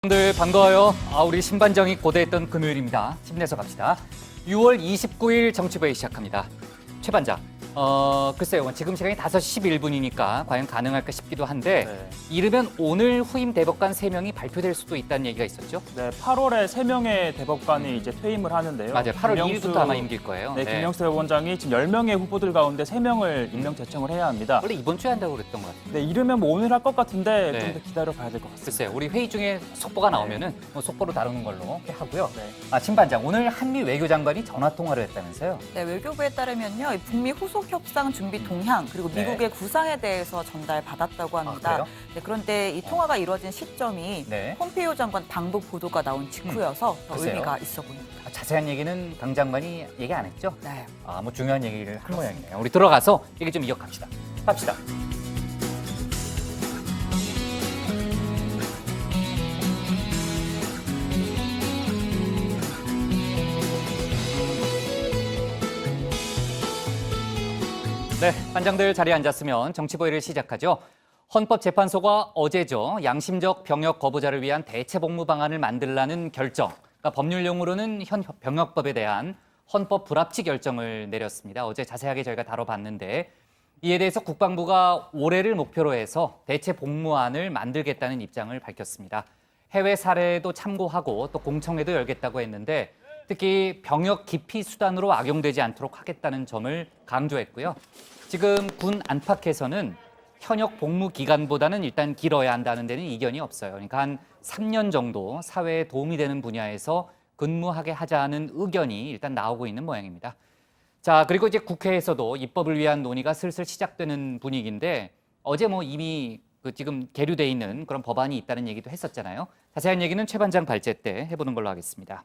여러분들 반가워요. 우리 신반장이 고대했던 금요일입니다. 힘내서 갑시다. 6월 29일 정치부회 시작합니다. 최 반장, 글쎄요. 지금 시간이 5시 11분이니까 과연 가능할까 싶기도 한데 이르면 오늘 후임 대법관 3명이 발표될 수도 있다는 얘기가 있었죠? 네, 8월에 3명의 대법관이 이제 퇴임을 하는데요. 맞아요. 8월 2일부터 아마 임길 거예요. 네, 김명수 대법원장이 지금 10명의 후보들 가운데 3명을 임명 제청을 해야 합니다. 원래 이번 주에 한다고 그랬던 것 같아요. 네, 이르면 뭐 오늘 할 것 같은데 네. 좀 더 기다려 봐야 될 것 같습니다. 글쎄요. 우리 회의 중에 속보가 나오면은 뭐 속보로 다루는 걸로 이렇게 하고요. 네. 신 반장, 오늘 한미 외교장관이 전화 통화를 했다면서요? 네, 외교부에 따르면요, 이 북미 후속 협상 준비 동향 그리고 네. 미국의 구상에 대해서 전달받았다고 합니다. 그래요? 네, 그런데 이 통화가 이루어진 시점이 네. 폼페이오 장관 방북 보도가 나온 직후여서 더 글쎄요. 의미가 있어 보입니다. 자세한 얘기는 강 장관이 얘기 안 했죠? 네. 뭐 중요한 얘기를 한 모양이네요. 우리 들어가서 얘기 좀 이어갑시다. 갑시다. 네, 반장들 자리에 앉았으면 정치보회를 시작하죠. 헌법재판소가 어제죠. 양심적 병역 거부자를 위한 대체복무 방안을 만들라는 결정, 그러니까 법률용어로는 현 병역법에 대한 헌법 불합치 결정을 내렸습니다. 어제 자세하게 저희가 다뤄봤는데 이에 대해서 국방부가 올해를 목표로 해서 대체복무안을 만들겠다는 입장을 밝혔습니다. 해외 사례도 참고하고 또 공청회도 열겠다고 했는데 특히 병역 기피 수단으로 악용되지 않도록 하겠다는 점을 강조했고요. 지금 군 안팎에서는 현역 복무 기간보다는 일단 길어야 한다는 데는 이견이 없어요. 그러니까 한 3년 정도 사회에 도움이 되는 분야에서 근무하게 하자는 의견이 일단 나오고 있는 모양입니다. 자, 그리고 이제 국회에서도 입법을 위한 논의가 슬슬 시작되는 분위기인데 어제 이미 지금 계류돼 있는 그런 법안이 있다는 얘기도 했었잖아요. 자세한 얘기는 최 반장 발제 때 해보는 걸로 하겠습니다.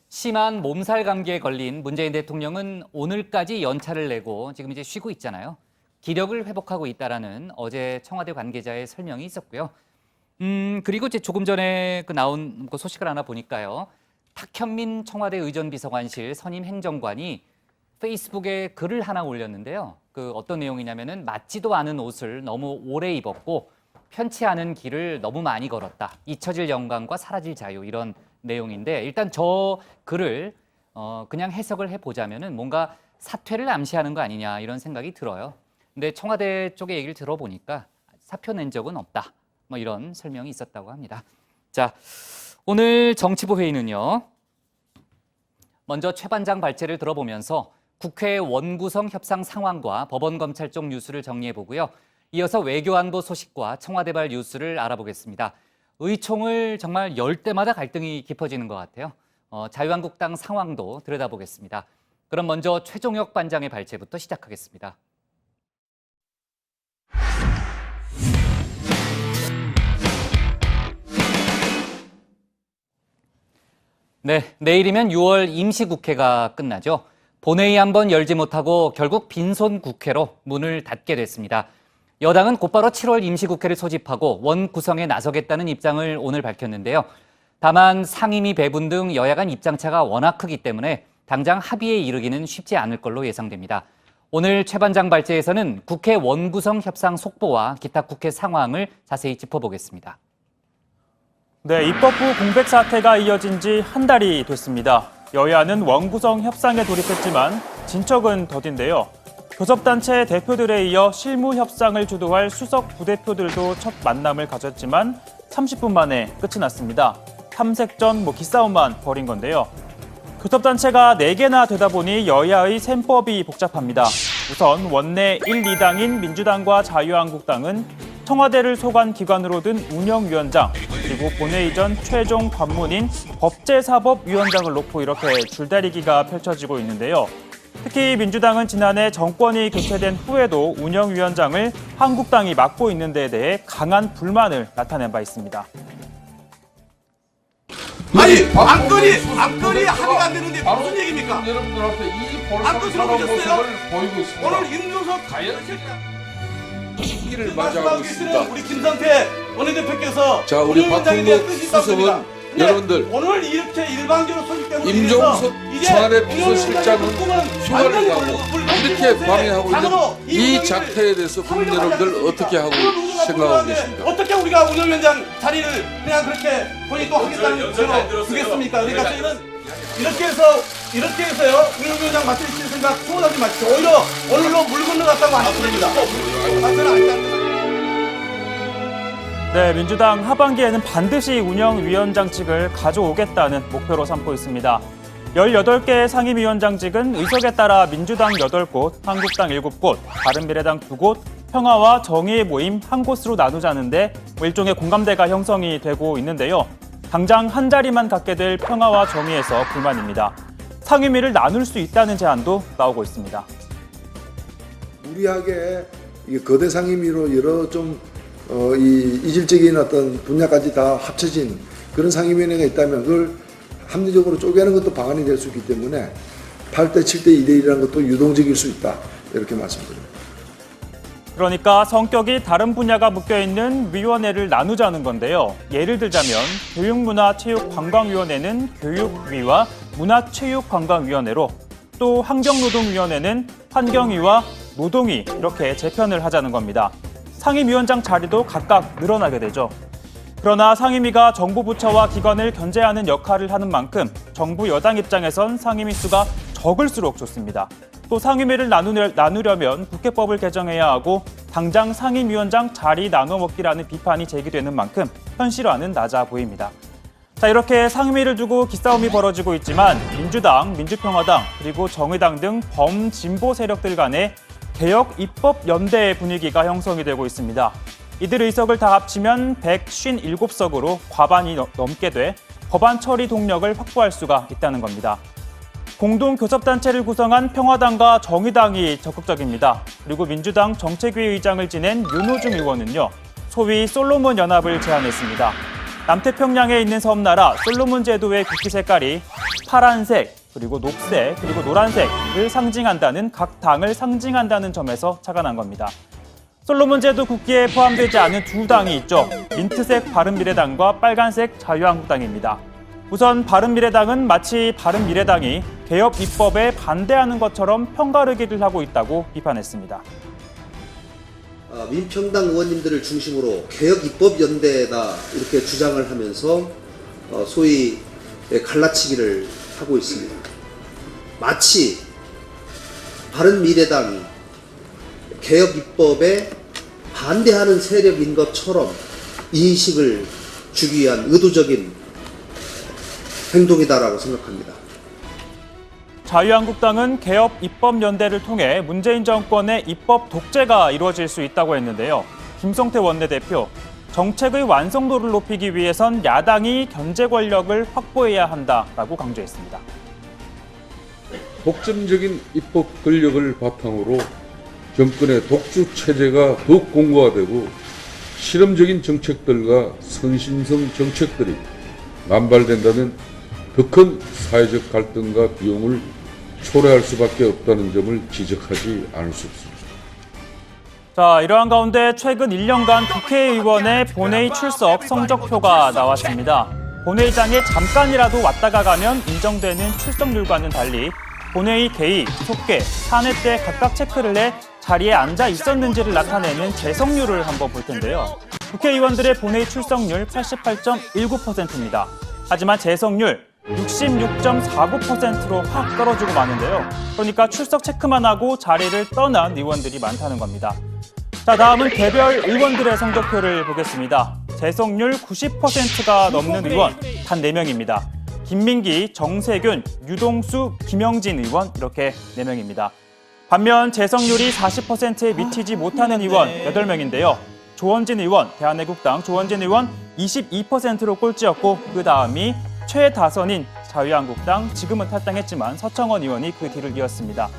심한 몸살 감기에 걸린 문재인 대통령은 오늘까지 연차를 내고 지금 이제 쉬고 있잖아요. 기력을 회복하고 있다라는 어제 청와대 관계자의 설명이 있었고요. 그리고 이제 조금 전에 나온 소식을 하나 보니까요. 탁현민 청와대 의전비서관실 선임 행정관이 페이스북에 글을 하나 올렸는데요. 어떤 내용이냐면은 맞지도 않은 옷을 너무 오래 입었고 편치 않은 길을 너무 많이 걸었다. 잊혀질 영광과 사라질 자유, 이런 내용인데 일단 저 글을 그냥 해석을 해보자면은 뭔가 사퇴를 암시하는 거 아니냐 이런 생각이 들어요. 근데 청와대 쪽의 얘기를 들어보니까 사표 낸 적은 없다. 이런 설명이 있었다고 합니다. 자, 오늘 정치부 회의는요. 먼저 최 반장 발제를 들어보면서 국회 원구성 협상 상황과 법원 검찰 쪽 뉴스를 정리해 보고요. 이어서 외교안보 소식과 청와대발 뉴스를 알아보겠습니다. 의총을 정말 열 때마다 갈등이 깊어지는 것 같아요. 자유한국당 상황도 들여다보겠습니다. 그럼 먼저 최종혁 반장의 발제부터 시작하겠습니다. 네, 내일이면 6월 임시국회가 끝나죠. 본회의 한번 열지 못하고 결국 빈손 국회로 문을 닫게 됐습니다. 여당은 곧바로 7월 임시국회를 소집하고 원구성에 나서겠다는 입장을 오늘 밝혔는데요. 다만 상임위 배분 등 여야 간 입장차가 워낙 크기 때문에 당장 합의에 이르기는 쉽지 않을 걸로 예상됩니다. 오늘 최 반장 발제에서는 국회 원구성 협상 속보와 기타 국회 상황을 자세히 짚어보겠습니다. 네, 입법부 공백 사태가 이어진 지 한 달이 됐습니다. 여야는 원구성 협상에 돌입했지만 진척은 더딘데요. 교섭단체 대표들에 이어 실무 협상을 주도할 수석 부대표들도 첫 만남을 가졌지만 30분 만에 끝이 났습니다. 탐색전 기싸움만 벌인 건데요. 교섭단체가 4개나 되다 보니 여야의 셈법이 복잡합니다. 우선 원내 1, 2당인 민주당과 자유한국당은 청와대를 소관 기관으로 둔 운영위원장, 그리고 본회의 전 최종 관문인 법제사법위원장을 놓고 이렇게 줄다리기가 펼쳐지고 있는데요. 특히 민주당은 지난해 정권이 교체된 후에도 운영위원장을 한국당이 맡고 있는 데에 대해 강한 불만을 나타낸 바 있습니다. 아니 안건이 합의가 안 되는데 무슨 얘기입니까? 여러분들 앞에 이 안건 들어보셨어요? 보이고 있습니다. 오늘 임종석 시기를 맞이하고 있습니다. 우리 김상태 원내대표께서 자, 우리 박홍근 수석은 여러분들 오늘 이렇게 일방적으로 소집된 임종석 청와대 비서실장은 휴가를 가고 이렇게 방해하고 있는 이 작태에 대해서 국민 여러분들 어떻게 하고 생각하고 계십니까? 어떻게 우리가 운영위원장 자리를 그냥 그렇게 본인이 또 하겠다는 대로 두겠습니까? 그러니까 저희는 이렇게 해서요 운영위원장 맡으실 생각 소원하지 마십시오. 오히려 오늘로 물 건너갔다고 하십니다. 네, 민주당 하반기에는 반드시 운영위원장직을 가져오겠다는 목표로 삼고 있습니다. 18개의 상임위원장직은 의석에 따라 민주당 8곳, 한국당 7곳, 바른미래당 2곳, 평화와 정의의 모임 1곳으로 나누자는데 일종의 공감대가 형성이 되고 있는데요. 당장 한 자리만 갖게 될 평화와 정의에서 불만입니다. 상임위를 나눌 수 있다는 제안도 나오고 있습니다. 무리하게 거대 상임위로 여러 좀 이질적인 어떤 분야까지 다 합쳐진 그런 상임위원회가 있다면 그걸 합리적으로 쪼개는 것도 방안이 될 수 있기 때문에 8대 7대 2대 1이라는 것도 유동적일 수 있다. 이렇게 말씀드립니다. 그러니까 성격이 다른 분야가 묶여있는 위원회를 나누자는 건데요. 예를 들자면 교육문화체육관광위원회는 교육위와 문화체육관광위원회로 또 환경노동위원회는 환경위와 노동위 이렇게 재편을 하자는 겁니다. 상임위원장 자리도 각각 늘어나게 되죠. 그러나 상임위가 정부 부처와 기관을 견제하는 역할을 하는 만큼 정부 여당 입장에선 상임위 수가 적을수록 좋습니다. 또 상임위를 나누려면 국회법을 개정해야 하고 당장 상임위원장 자리 나눠 먹기라는 비판이 제기되는 만큼 현실화는 낮아 보입니다. 자, 이렇게 상임위를 두고 기싸움이 벌어지고 있지만 민주당, 민주평화당, 그리고 정의당 등 범진보 세력들 간의 개혁 입법 연대의 분위기가 형성이 되고 있습니다. 이들 의석을 다 합치면 157석으로 과반이 넘게 돼 법안 처리 동력을 확보할 수가 있다는 겁니다. 공동교섭단체를 구성한 평화당과 정의당이 적극적입니다. 그리고 민주당 정책위 의장을 지낸 윤호중 의원은요, 소위 솔로몬 연합을 제안했습니다. 남태평양에 있는 섬나라 솔로몬 제도의 국기 색깔이 파란색, 그리고 녹색, 그리고 노란색을 상징한다는 각 당을 상징한다는 점에서 착안한 겁니다. 솔로몬 제도 국기에 포함되지 않은 두 당이 있죠. 민트색 바른미래당과 빨간색 자유한국당입니다. 우선 바른미래당은 마치 바른미래당이 개혁 입법에 반대하는 것처럼 편가르기를 하고 있다고 비판했습니다. 민평당 의원님들을 중심으로 개혁 입법 연대다 이렇게 주장을 하면서 소위 갈라치기를 하고 있습니다. 마치 바른미래당이 개혁 입법에 반대하는 세력인 것처럼 인식을 주기 위한 의도적인 행동이다라고 생각합니다. 자유한국당은 개혁 입법 연대를 통해 문재인 정권의 입법 독재가 이루어질 수 있다고 했는데요. 김성태 원내대표, 정책의 완성도를 높이기 위해선 야당이 견제 권력을 확보해야 한다라고 강조했습니다. 독점적인 입법 권력을 바탕으로 정권의 독주 체제가 더욱 공고화되고 실험적인 정책들과 선심성 정책들이 남발된다면 더 큰 사회적 갈등과 비용을 초래할 수밖에 없다는 점을 지적하지 않을 수 없습니다. 자, 이러한 가운데 최근 1년간 국회의원의 본회의 출석 성적표가 나왔습니다. 본회의장에 잠깐이라도 왔다가 가면 인정되는 출석률과는 달리 본회의 개의, 속개, 탄회 때 각각 체크를 해 자리에 앉아 있었는지를 나타내는 재석률을 한번 볼 텐데요. 국회의원들의 본회의 출석률 88.19%입니다. 하지만 재석률 66.49%로 확 떨어지고 마는데요. 그러니까 출석 체크만 하고 자리를 떠난 의원들이 많다는 겁니다. 자, 다음은 개별 의원들의 성적표를 보겠습니다. 재석률 90%가 넘는 의원 단 4명입니다. 김민기, 정세균, 유동수, 김영진 의원 이렇게 4명입니다. 반면 재석률이 40%에 미치지 못하는 의원 8명인데요. 조원진 의원, 대한애국당 조원진 의원 22%로 꼴찌였고 그 다음이 최다선인 자유한국당, 지금은 탈당했지만 서청원 의원이 그 뒤를 이었습니다.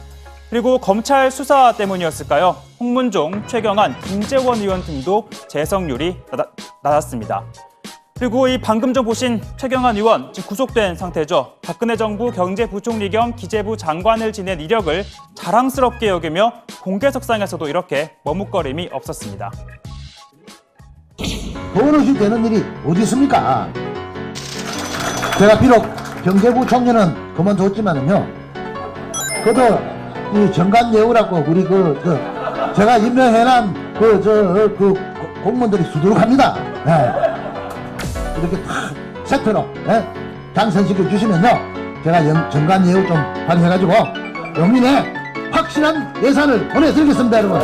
그리고 검찰 수사 때문이었을까요? 홍문종, 최경환, 김재원 의원 등도 재석률이 낮았습니다. 그리고 이 방금 전 보신 최경환 의원 지금 구속된 상태죠. 박근혜 정부 경제부총리 겸 기재부 장관을 지낸 이력을 자랑스럽게 여기며 공개석상에서도 이렇게 머뭇거림이 없었습니다. 버릇이 되는 일이 어디 있습니까? 제가 비록 경제부총리는 그만뒀지만은요, 그래도 이 정관예우라고 우리 제가 임명해놓은 공무원들이 수두룩합니다. 이렇게 다 세트로 당선시켜 주시면요, 제가 정관 예우 좀 발휘해가지고 용인에 확실한 예산을 보내드리겠습니다, 여러분.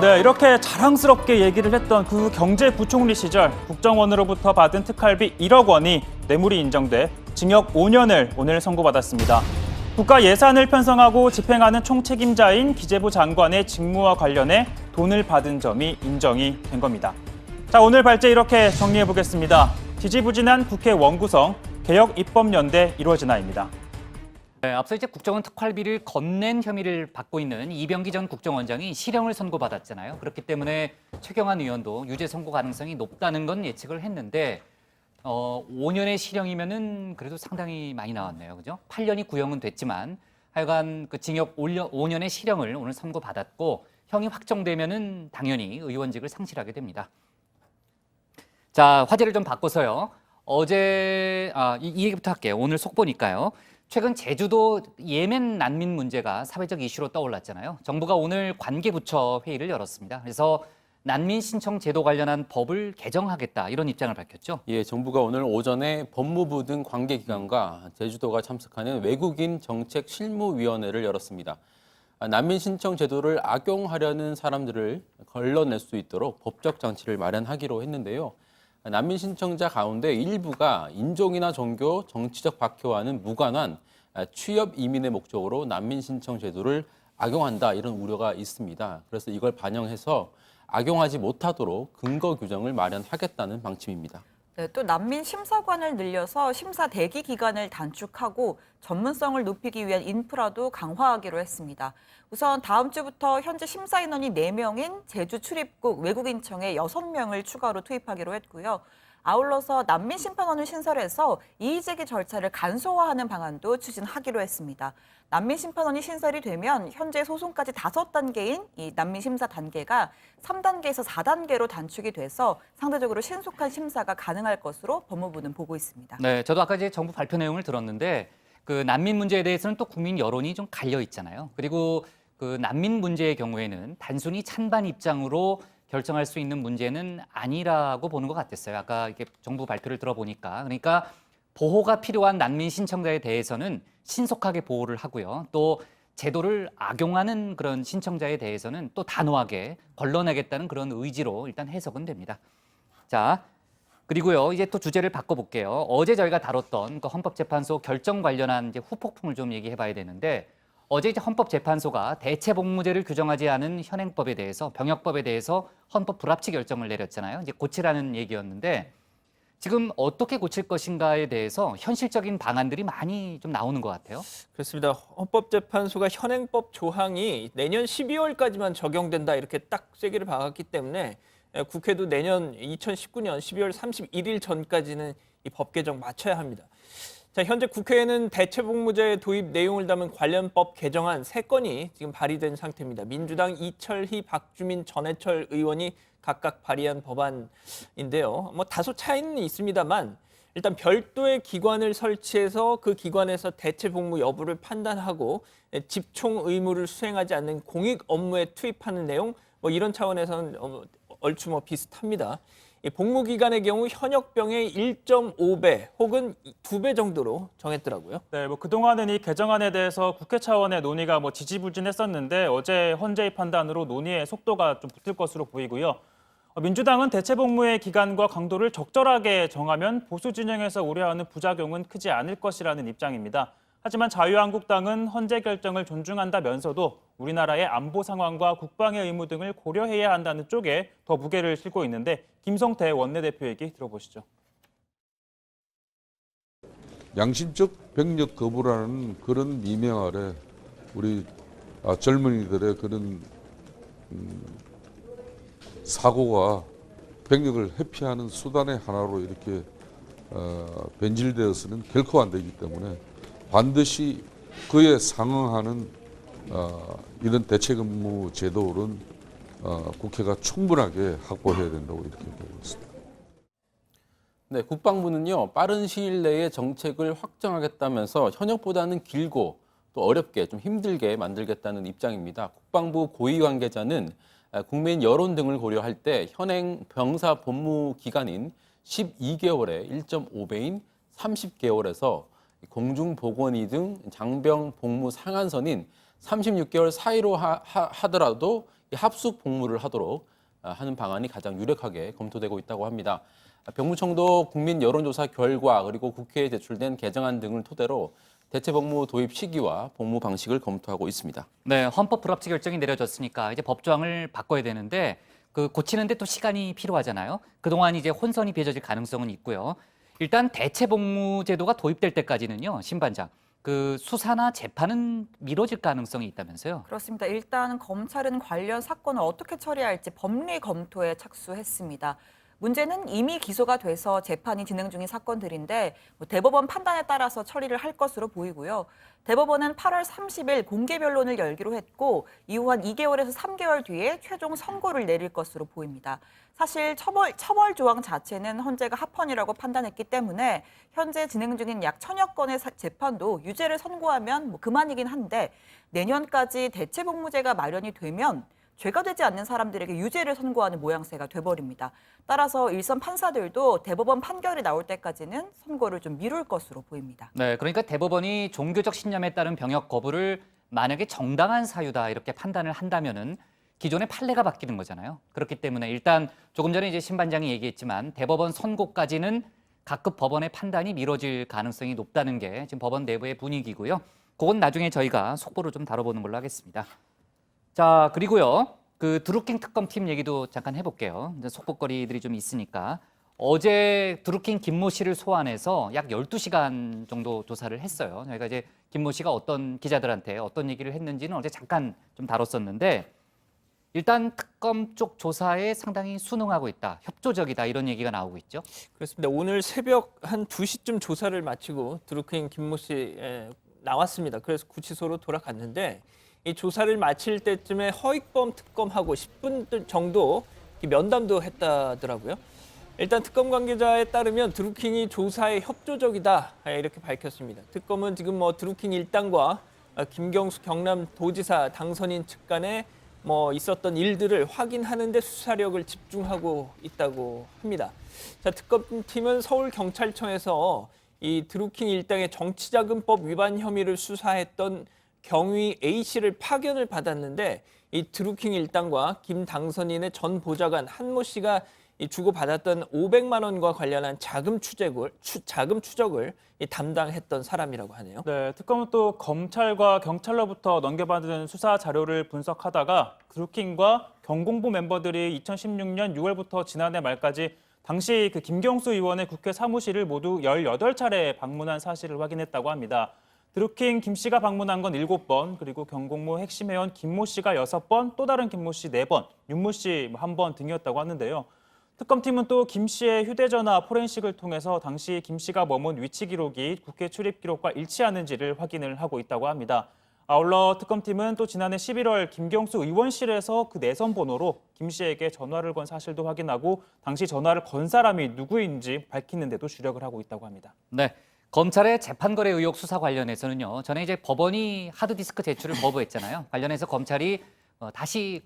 네, 이렇게 자랑스럽게 얘기를 했던 그 경제부총리 시절 국정원으로부터 받은 특활비 1억 원이 뇌물이 인정돼 징역 5년을 오늘 선고받았습니다. 국가 예산을 편성하고 집행하는 총책임자인 기재부 장관의 직무와 관련해 돈을 받은 점이 인정이 된 겁니다. 자, 오늘 발제 이렇게 정리해 보겠습니다. 지지부진한 국회 원구성, 개혁 입법연대 이루어지나입니다. 네, 앞서 이제 국정원 특활비를 건넨 혐의를 받고 있는 이병기 전 국정원장이 실형을 선고받았잖아요. 그렇기 때문에 최경환 의원도 유죄 선고 가능성이 높다는 건 예측을 했는데 5년의 실형이면은 그래도 상당히 많이 나왔네요. 그죠? 8년이 구형은 됐지만 하여간 그 징역 5년의 실형을 오늘 선고받았고 형이 확정되면은 당연히 의원직을 상실하게 됩니다. 자, 화제를 좀 바꿔서요. 어제 이 얘기부터 할게요. 오늘 속보니까요. 최근 제주도 예멘 난민 문제가 사회적 이슈로 떠올랐잖아요. 정부가 오늘 관계부처 회의를 열었습니다. 그래서 난민 신청 제도 관련한 법을 개정하겠다 이런 입장을 밝혔죠. 예, 정부가 오늘 오전에 법무부 등 관계기관과 제주도가 참석하는 외국인 정책 실무위원회를 열었습니다. 난민 신청 제도를 악용하려는 사람들을 걸러낼 수 있도록 법적 장치를 마련하기로 했는데요. 난민 신청자 가운데 일부가 인종이나 종교, 정치적 박해와는 무관한 취업 이민의 목적으로 난민 신청 제도를 악용한다 이런 우려가 있습니다. 그래서 이걸 반영해서 악용하지 못하도록 근거 규정을 마련하겠다는 방침입니다. 네, 또 난민 심사관을 늘려서 심사 대기 기간을 단축하고 전문성을 높이기 위한 인프라도 강화하기로 했습니다. 우선 다음 주부터 현재 심사 인원이 4명인 제주 출입국 외국인청에 6명을 추가로 투입하기로 했고요. 아울러서 난민 심판원을 신설해서 이의제기 절차를 간소화하는 방안도 추진하기로 했습니다. 난민 심판원이 신설이 되면 현재 소송까지 5단계인 이 난민 심사 단계가 3단계에서 4단계로 단축이 돼서 상대적으로 신속한 심사가 가능할 것으로 법무부는 보고 있습니다. 네, 저도 아까 이제 정부 발표 내용을 들었는데 그 난민 문제에 대해서는 또 국민 여론이 좀 갈려 있잖아요. 그리고 그 난민 문제의 경우에는 단순히 찬반 입장으로 결정할 수 있는 문제는 아니라고 보는 것 같았어요. 아까 이렇게 정부 발표를 들어보니까. 그러니까 보호가 필요한 난민 신청자에 대해서는 신속하게 보호를 하고요. 또 제도를 악용하는 그런 신청자에 대해서는 또 단호하게 걸러내겠다는 그런 의지로 일단 해석은 됩니다. 자, 그리고요, 이제 또 주제를 바꿔볼게요. 어제 저희가 다뤘던 그 헌법재판소 결정 관련한 이제 후폭풍을 좀 얘기해 봐야 되는데 어제 이제 헌법재판소가 대체복무제를 규정하지 않은 현행법에 대해서 병역법에 대해서 헌법 불합치 결정을 내렸잖아요. 이제 고치라는 얘기였는데 지금 어떻게 고칠 것인가에 대해서 현실적인 방안들이 많이 좀 나오는 것 같아요. 그렇습니다. 헌법재판소가 현행법 조항이 내년 12월까지만 적용된다 이렇게 딱 쐐기를 박았기 때문에 국회도 내년 2019년 12월 31일 전까지는 이 법 개정 마쳐야 합니다. 자, 현재 국회에는 대체복무제 도입 내용을 담은 관련 법 개정안 3건이 지금 발의된 상태입니다. 민주당 이철희, 박주민, 전해철 의원이 각각 발의한 법안인데요. 다소 차이는 있습니다만 일단 별도의 기관을 설치해서 그 기관에서 대체복무 여부를 판단하고 집총 의무를 수행하지 않는 공익 업무에 투입하는 내용 이런 차원에서는 얼추 비슷합니다. 복무기간의 경우 현역병의 1.5배 혹은 2배 정도로 정했더라고요. 네, 그동안은 이 개정안에 대해서 국회 차원의 논의가 지지부진했었는데 어제 헌재의 판단으로 논의의 속도가 좀 붙을 것으로 보이고요. 민주당은 대체복무의 기간과 강도를 적절하게 정하면 보수 진영에서 우려하는 부작용은 크지 않을 것이라는 입장입니다. 하지만 자유한국당은 헌재 결정을 존중한다면서도 우리나라의 안보 상황과 국방의 의무 등을 고려해야 한다는 쪽에 더 무게를 실고 있는데 김성태 원내대표 얘기 들어보시죠. 양심적 병력 거부라는 그런 미명 아래 우리 젊은이들의 그런 사고가 병력을 회피하는 수단의 하나로 이렇게 변질되어서는 결코 안 되기 때문에 반드시 그에 상응하는 이런 대체근무 제도는 국회가 충분하게 확보해야 된다고 이렇게 보고 있습니다. 네, 국방부는요, 빠른 시일 내에 정책을 확정하겠다면서 현역보다는 길고 또 어렵게 좀 힘들게 만들겠다는 입장입니다. 국방부 고위 관계자는 국민 여론 등을 고려할 때 현행 병사 복무 기간인 12개월에 1.5배인 30개월에서 공중보건의 등 장병 복무 상한선인 36개월 사이로 하더라도 합숙 복무를 하도록 하는 방안이 가장 유력하게 검토되고 있다고 합니다. 병무청도 국민 여론조사 결과 그리고 국회에 제출된 개정안 등을 토대로 대체 복무 도입 시기와 복무 방식을 검토하고 있습니다. 네, 헌법 불합치 결정이 내려졌으니까 이제 법조항을 바꿔야 되는데 그 고치는데 또 시간이 필요하잖아요. 그동안 이제 혼선이 빚어질 가능성은 있고요. 일단 대체 복무 제도가 도입될 때까지는요, 신반장, 그 수사나 재판은 미뤄질 가능성이 있다면서요? 그렇습니다. 일단 검찰은 관련 사건을 어떻게 처리할지 법리 검토에 착수했습니다. 문제는 이미 기소가 돼서 재판이 진행 중인 사건들인데 대법원 판단에 따라서 처리를 할 것으로 보이고요. 대법원은 8월 30일 공개 변론을 열기로 했고 이후 한 2개월에서 3개월 뒤에 최종 선고를 내릴 것으로 보입니다. 사실 처벌 조항 자체는 헌재가 합헌이라고 판단했기 때문에 현재 진행 중인 약 1000여 건의 재판도 유죄를 선고하면 그만이긴 한데 내년까지 대체복무제가 마련이 되면 죄가 되지 않는 사람들에게 유죄를 선고하는 모양새가 돼버립니다. 따라서 일선 판사들도 대법원 판결이 나올 때까지는 선고를 좀 미룰 것으로 보입니다. 네, 그러니까 대법원이 종교적 신념에 따른 병역 거부를 만약에 정당한 사유다 이렇게 판단을 한다면은 기존의 판례가 바뀌는 거잖아요. 그렇기 때문에 일단 조금 전에 이제 신반장이 얘기했지만 대법원 선고까지는 각급 법원의 판단이 미뤄질 가능성이 높다는 게 지금 법원 내부의 분위기고요. 그건 나중에 저희가 속보로 좀 다뤄보는 걸로 하겠습니다. 자, 그리고요. 그 드루킹 특검팀 얘기도 잠깐 해볼게요. 이제 속보거리들이 좀 있으니까. 어제 드루킹 김모 씨를 소환해서 약 12시간 정도 조사를 했어요. 저희가 이제 김모 씨가 어떤 기자들한테 어떤 얘기를 했는지는 어제 잠깐 좀 다뤘었는데 일단 특검 쪽 조사에 상당히 순응하고 있다, 협조적이다 이런 얘기가 나오고 있죠. 그렇습니다. 오늘 새벽 한 2시쯤 조사를 마치고 드루킹 김모 씨 나왔습니다. 그래서 구치소로 돌아갔는데 이 조사를 마칠 때쯤에 허익범 특검하고 10분 정도 면담도 했다더라고요. 일단 특검 관계자에 따르면 드루킹이 조사에 협조적이다 이렇게 밝혔습니다. 특검은 지금 드루킹 일당과 김경수 경남도지사 당선인 측 간에 있었던 일들을 확인하는 데 수사력을 집중하고 있다고 합니다. 자, 특검팀은 서울경찰청에서 이 드루킹 일당의 정치자금법 위반 혐의를 수사했던 경위 A씨를 파견을 받았는데 이 드루킹 일당과 김 당선인의 전 보좌관 한모 씨가 주고받았던 500만 원과 관련한 자금 추적을 담당했던 사람이라고 하네요. 네, 특검은 또 검찰과 경찰로부터 넘겨받은 수사 자료를 분석하다가 드루킹과 경공부 멤버들이 2016년 6월부터 지난해 말까지 당시 그 김경수 의원의 국회 사무실을 모두 18차례 방문한 사실을 확인했다고 합니다. 드루킹 김 씨가 방문한 건 7번, 그리고 경공모 핵심 회원 김모 씨가 6번, 또 다른 김모 씨 4번, 윤모 씨 1번 등이었다고 하는데요. 특검팀은 또 김 씨의 휴대전화 포렌식을 통해서 당시 김 씨가 머문 위치 기록이 국회 출입 기록과 일치하는지를 확인을 하고 있다고 합니다. 아울러 특검팀은 또 지난해 11월 김경수 의원실에서 그 내선 번호로 김 씨에게 전화를 건 사실도 확인하고 당시 전화를 건 사람이 누구인지 밝히는 데도 주력을 하고 있다고 합니다. 네. 검찰의 재판거래 의혹 수사 관련해서는요. 전에 이제 법원이 하드디스크 제출을 거부했잖아요. 관련해서 검찰이 다시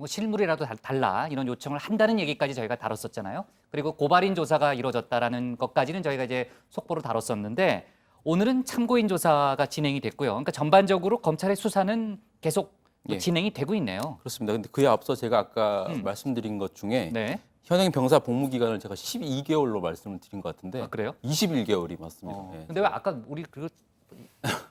실물이라도 달라 이런 요청을 한다는 얘기까지 저희가 다뤘었잖아요. 그리고 고발인 조사가 이루어졌다라는 것까지는 저희가 이제 속보로 다뤘었는데 오늘은 참고인 조사가 진행이 됐고요. 그러니까 전반적으로 검찰의 수사는 계속 진행이 되고 있네요. 그렇습니다. 근데 그에 앞서 제가 아까 말씀드린 것 중에 네. 현행 병사 복무 기간을 제가 12개월로 말씀을 드린 것 같은데 그래요? 21개월이 맞습니다. 근데 왜 아까 우리 그거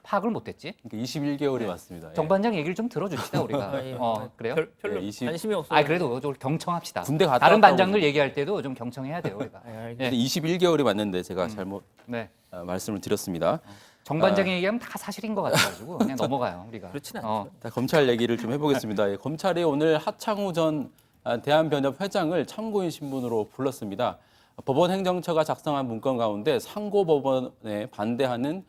파악을 못했지? 그러니까 21개월이 맞습니다. 정반장 얘기를 좀 들어줍시다 우리가. 그래요? 별로 20 관심이 없어요. 그래도 좀 경청합시다. 군대 갔다 다른 왔다고 반장들 얘기할 때도 좀 경청해야 돼요 우리가. 근데 21개월이 맞는데 제가 잘못 네. 말씀을 드렸습니다. 정반장이 얘기하면 다 사실인 것 같아가지고 그냥 넘어가요 우리가. 그렇진 않죠. 자, 검찰 얘기를 좀 해보겠습니다. 검찰이 오늘 하창우 전 대한변협 회장을 참고인 신분으로 불렀습니다. 법원 행정처가 작성한 문건 가운데 상고법원에 반대하는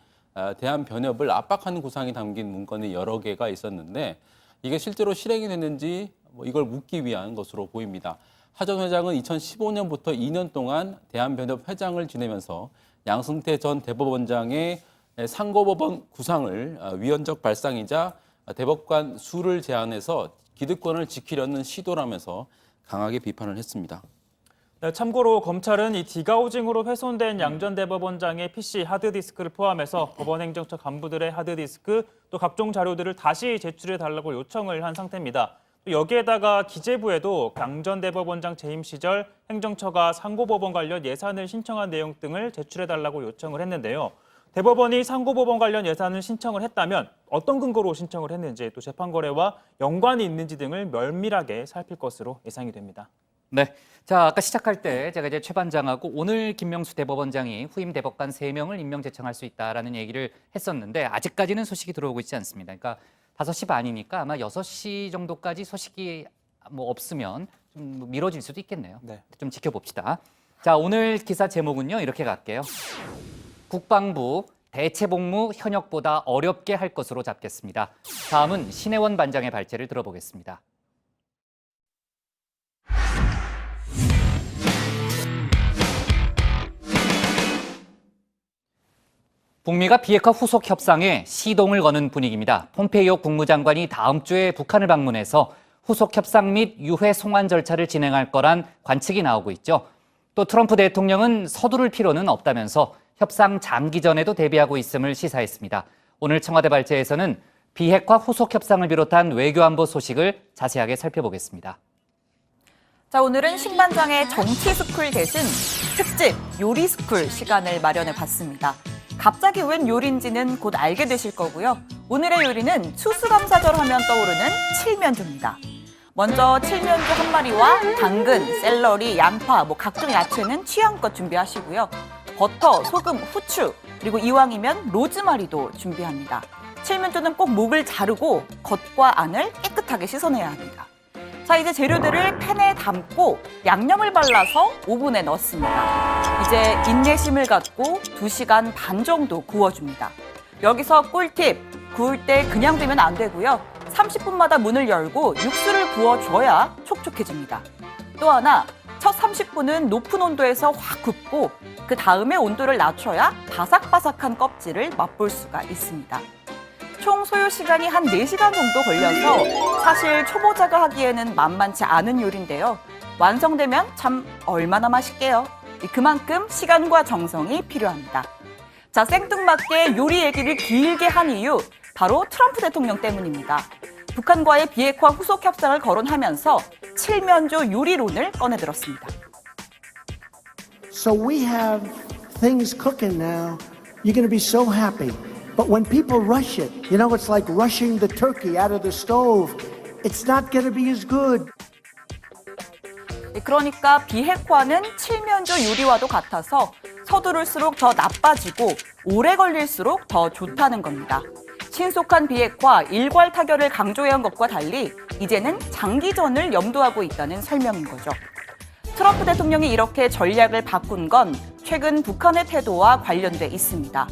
대한변협을 압박하는 구상이 담긴 문건이 여러 개가 있었는데 이게 실제로 실행이 됐는지 이걸 묻기 위한 것으로 보입니다. 하 전 회장은 2015년부터 2년 동안 대한변협 회장을 지내면서 양승태 전 대법원장의 상고법원 구상을 위헌적 발상이자 대법관 수를 제한해서 기득권을 지키려는 시도라면서 강하게 비판을 했습니다. 네, 참고로 검찰은 이 디가우징으로 훼손된 양 전 대법원장의 PC 하드디스크를 포함해서 법원행정처 간부들의 하드디스크 또 각종 자료들을 다시 제출해달라고 요청을 한 상태입니다. 또 여기에다가 기재부에도 양 전 대법원장 재임 시절 행정처가 상고법원 관련 예산을 신청한 내용 등을 제출해달라고 요청을 했는데요. 대법원이 상고법원 관련 예산을 신청을 했다면 어떤 근거로 신청을 했는지 또 재판 거래와 연관이 있는지 등을 면밀하게 살필 것으로 예상이 됩니다. 네. 자, 아까 시작할 때 제가 이제 최 반장하고 오늘 김명수 대법원장이 후임 대법관 3명을 임명 제청할 수 있다라는 얘기를 했었는데 아직까지는 소식이 들어오고 있지 않습니다. 그러니까 5시 반이니까 아마 6시 정도까지 소식이 뭐 없으면 좀 미뤄질 수도 있겠네요. 네. 좀 지켜봅시다. 자, 오늘 기사 제목은요. 이렇게 갈게요. 국방부 대체복무 현역보다 어렵게 할 것으로 잡겠습니다. 다음은 신혜원 반장의 발제를 들어보겠습니다. 북미가 비핵화 후속 협상에 시동을 거는 분위기입니다. 폼페이오 국무장관이 다음 주에 북한을 방문해서 후속 협상 및 유해 송환 절차를 진행할 거란 관측이 나오고 있죠. 또 트럼프 대통령은 서두를 필요는 없다면서 협상 장기전에도 대비하고 있음을 시사했습니다. 오늘 청와대 발제에서는 비핵화 후속 협상을 비롯한 외교안보 소식을 자세하게 살펴보겠습니다. 자, 오늘은 신반장의 정치스쿨 대신 특집 요리스쿨 시간을 마련해 봤습니다. 갑자기 웬 요리인지는 곧 알게 되실 거고요. 오늘의 요리는 추수감사절 하면 떠오르는 칠면조입니다. 먼저 칠면조 한 마리와 당근, 샐러리, 양파, 각종 야채는 취향껏 준비하시고요. 버터, 소금, 후추, 그리고 이왕이면 로즈마리도 준비합니다. 칠면조는 꼭 목을 자르고 겉과 안을 깨끗하게 씻어내야 합니다. 자, 이제 재료들을 팬에 담고 양념을 발라서 오븐에 넣습니다. 이제 인내심을 갖고 2시간 반 정도 구워줍니다. 여기서 꿀팁, 구울 때 그냥 두면 안 되고요. 30분마다 문을 열고 육수를 부어줘야 촉촉해집니다. 또 하나, 첫 30분은 높은 온도에서 확 굽고 그 다음에 온도를 낮춰야 바삭바삭한 껍질을 맛볼 수가 있습니다. 총 소요 시간이 한 4시간 정도 걸려서 사실 초보자가 하기에는 만만치 않은 요리인데요. 완성되면 참 얼마나 맛있게요. 그만큼 시간과 정성이 필요합니다. 자, 생뚱맞게 요리 얘기를 길게 한 이유, 바로 트럼프 대통령 때문입니다. 북한과의 비핵화 후속 협상을 거론하면서 칠면조 요리론을 꺼내들었습니다. So we have things cooking now. You're going to be so happy. But when people rush it, it's like rushing the turkey out of the stove. It's not going to be as good. 그러니까 비핵화는 칠면조 요리와도 같아서 서두를수록 더 나빠지고 오래 걸릴수록 더 좋다는 겁니다. 신속한 비핵화, 일괄 타결을 강조해온 것과 달리 이제는 장기전을 염두하고 있다는 설명인 거죠. 트럼프 대통령이 이렇게 전략을 바꾼 건 최근 북한의 태도와 관련돼 있습니다.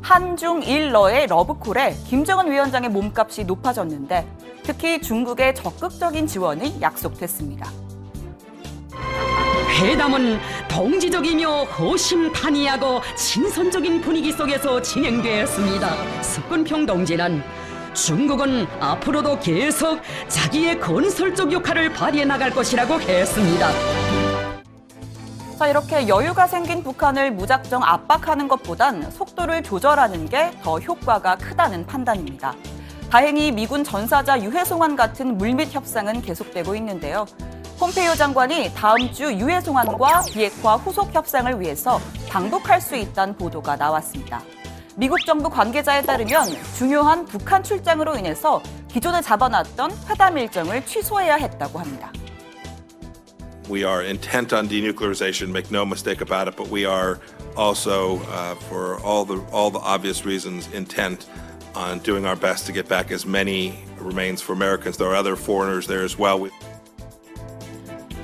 한중일러의 러브콜에 김정은 위원장의 몸값이 높아졌는데 특히 중국의 적극적인 지원이 약속됐습니다. 회담은 동지적이며 호심탄회하고 신선적인 분위기 속에서 진행되었습니다. 석근평 동지는 중국은 앞으로도 계속 자기의 건설적 역할을 발휘해 나갈 것이라고 했습니다. 자, 이렇게 여유가 생긴 북한을 무작정 압박하는 것보단 속도를 조절하는 게 더 효과가 크다는 판단입니다. 다행히 미군 전사자 유해 송환 같은 물밑 협상은 계속되고 있는데요. 폼페이오 장관이 다음 주 유해 송환과 비핵화 후속 협상을 위해서 방북할 수 있다는 보도가 나왔습니다. 미국 정부 관계자에 따르면 중요한 북한 출장으로 인해서 기존에 잡아놨던 회담 일정을 취소해야 했다고 합니다. We are intent on denuclearization, make no mistake about it, but we are also, for all the obvious reasons, intent on doing our best to get back as many remains for Americans. There are other foreigners there as well.